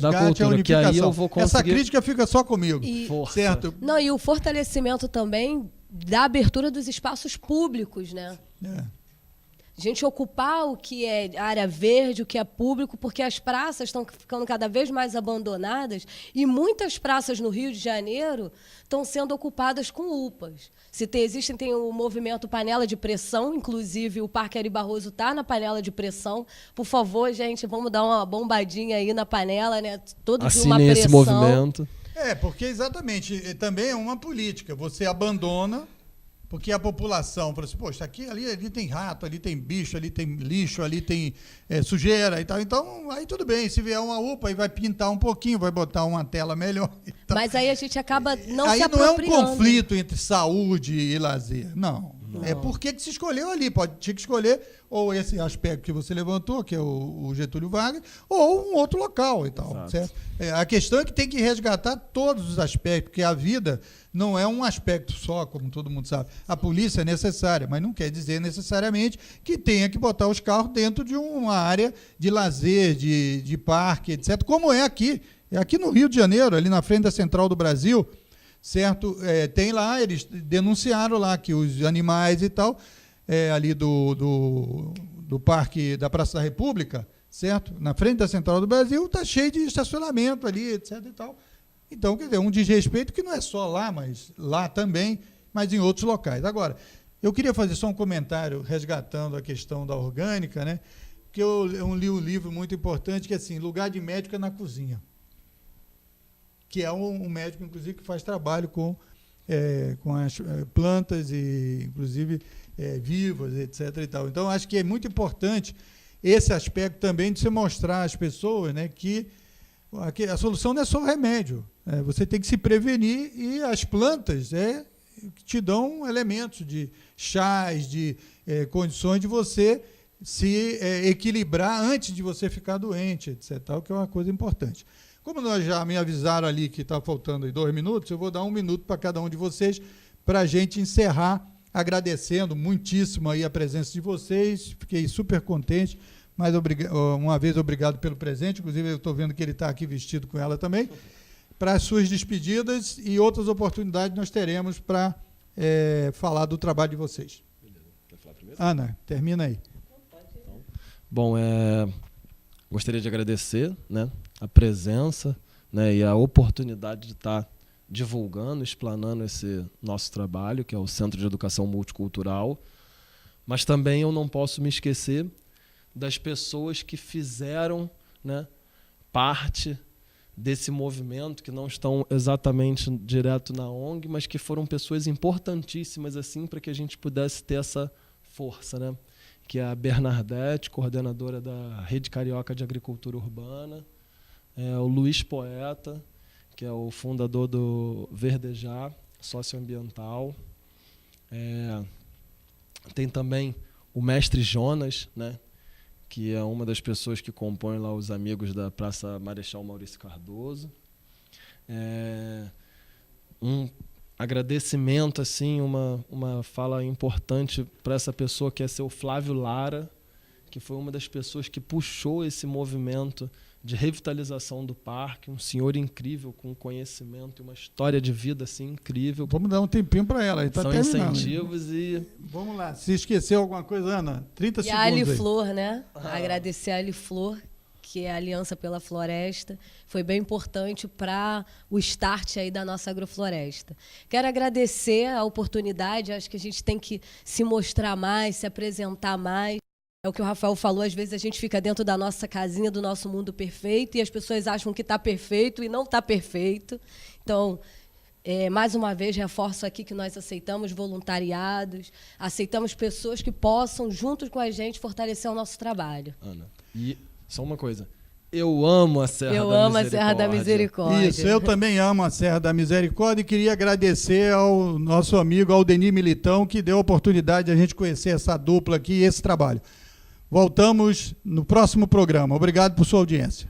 da cultura, que aí eu vou conseguir... Essa crítica fica só comigo, certo? Não, e o fortalecimento também da abertura dos espaços públicos, né? A gente ocupar o que é área verde, o que é público, porque as praças estão ficando cada vez mais abandonadas e muitas praças no Rio de Janeiro estão sendo ocupadas com UPAs. Tem o movimento Panela de Pressão, inclusive o Parque Ari Barroso está na panela de pressão. Por favor, gente, vamos dar uma bombadinha aí na panela, né? Todo dia uma pressão. Esse movimento. Porque exatamente, também é uma política. Você abandona... Porque a população fala assim, poxa, ali tem rato, ali tem bicho, ali tem lixo, ali tem sujeira e tal. Então, aí tudo bem, se vier uma UPA, aí vai pintar um pouquinho, vai botar uma tela melhor. Mas aí a gente acaba não se apropriando. Aí não é um conflito entre saúde e lazer, não. Por que se escolheu ali? Tinha que escolher ou esse aspecto que você levantou, que é o Getúlio Vargas, ou um outro local e tal. Certo? A questão é que tem que resgatar todos os aspectos, porque a vida não é um aspecto só, como todo mundo sabe. A polícia é necessária, mas não quer dizer necessariamente que tenha que botar os carros dentro de uma área de lazer, de parque, etc., como é aqui. É aqui no Rio de Janeiro, ali na frente da Central do Brasil, certo? Tem lá, eles denunciaram lá que os animais e tal, ali do parque da Praça da República, certo? Na frente da Central do Brasil, está cheio de estacionamento ali, etc. e tal. Então, quer dizer, um desrespeito que não é só lá, mas lá também, mas em outros locais. Agora, eu queria fazer só um comentário resgatando a questão da orgânica, né? Porque eu li um livro muito importante que é assim, Lugar de Médico é na Cozinha, que é um médico, inclusive, que faz trabalho com as plantas, e inclusive vivas, etc. e tal. Então, acho que é muito importante esse aspecto também de se mostrar às pessoas, né, que a solução não é só o remédio. Você tem que se prevenir, e as plantas te dão elementos de chás, de condições de você se equilibrar antes de você ficar doente, etc. Tal, que é uma coisa importante. Como nós já me avisaram ali que está faltando aí 2 minutos, eu vou dar 1 minuto para cada um de vocês para a gente encerrar, agradecendo muitíssimo aí a presença de vocês. Fiquei super contente. Mais uma vez, obrigado pelo presente. Inclusive, eu estou vendo que ele está aqui vestido com ela também. Para as suas despedidas e outras oportunidades nós teremos para falar do trabalho de vocês. Beleza. Quer falar primeiro? Ana, termina aí. Então, bom, gostaria de agradecer, né, a presença, né, e a oportunidade de estar divulgando, explanando esse nosso trabalho, que é o Centro de Educação Multicultural. Mas também eu não posso me esquecer das pessoas que fizeram, né, parte desse movimento, que não estão exatamente direto na ONG, mas que foram pessoas importantíssimas assim para que a gente pudesse ter essa força, né? Que é a Bernadette, coordenadora da Rede Carioca de Agricultura Urbana, o Luiz Poeta, que é o fundador do Verdejar Socioambiental. Tem também o mestre Jonas, né, que é uma das pessoas que compõem lá os amigos da Praça Marechal Maurício Cardoso. Um agradecimento, assim, uma fala importante para essa pessoa, que é seu Flávio Lara, que foi uma das pessoas que puxou esse movimento de revitalização do parque, um senhor incrível, com conhecimento e uma história de vida assim, incrível. Vamos dar um tempinho para ela. Tá São terminando. incentivos e... Vamos lá. Se esqueceu alguma coisa, Ana, 30 segundos. E a Aliflor, né? Agradecer a Aliflor, que é a Aliança pela Floresta. Foi bem importante para o start aí da nossa agrofloresta. Quero agradecer a oportunidade. Acho que a gente tem que se mostrar mais, se apresentar mais. É o que o Rafael falou, às vezes a gente fica dentro da nossa casinha, do nosso mundo perfeito, e as pessoas acham que está perfeito e não está perfeito. Então, mais uma vez, reforço aqui que nós aceitamos voluntariados, aceitamos pessoas que possam, juntos com a gente, fortalecer o nosso trabalho. Ana, e só uma coisa. Eu amo a Serra da Misericórdia. Eu amo a Serra da Misericórdia. Isso, eu também amo a Serra da Misericórdia, e queria agradecer ao nosso amigo Aldenir Militão, que deu a oportunidade de a gente conhecer essa dupla aqui e esse trabalho. Voltamos no próximo programa. Obrigado por sua audiência.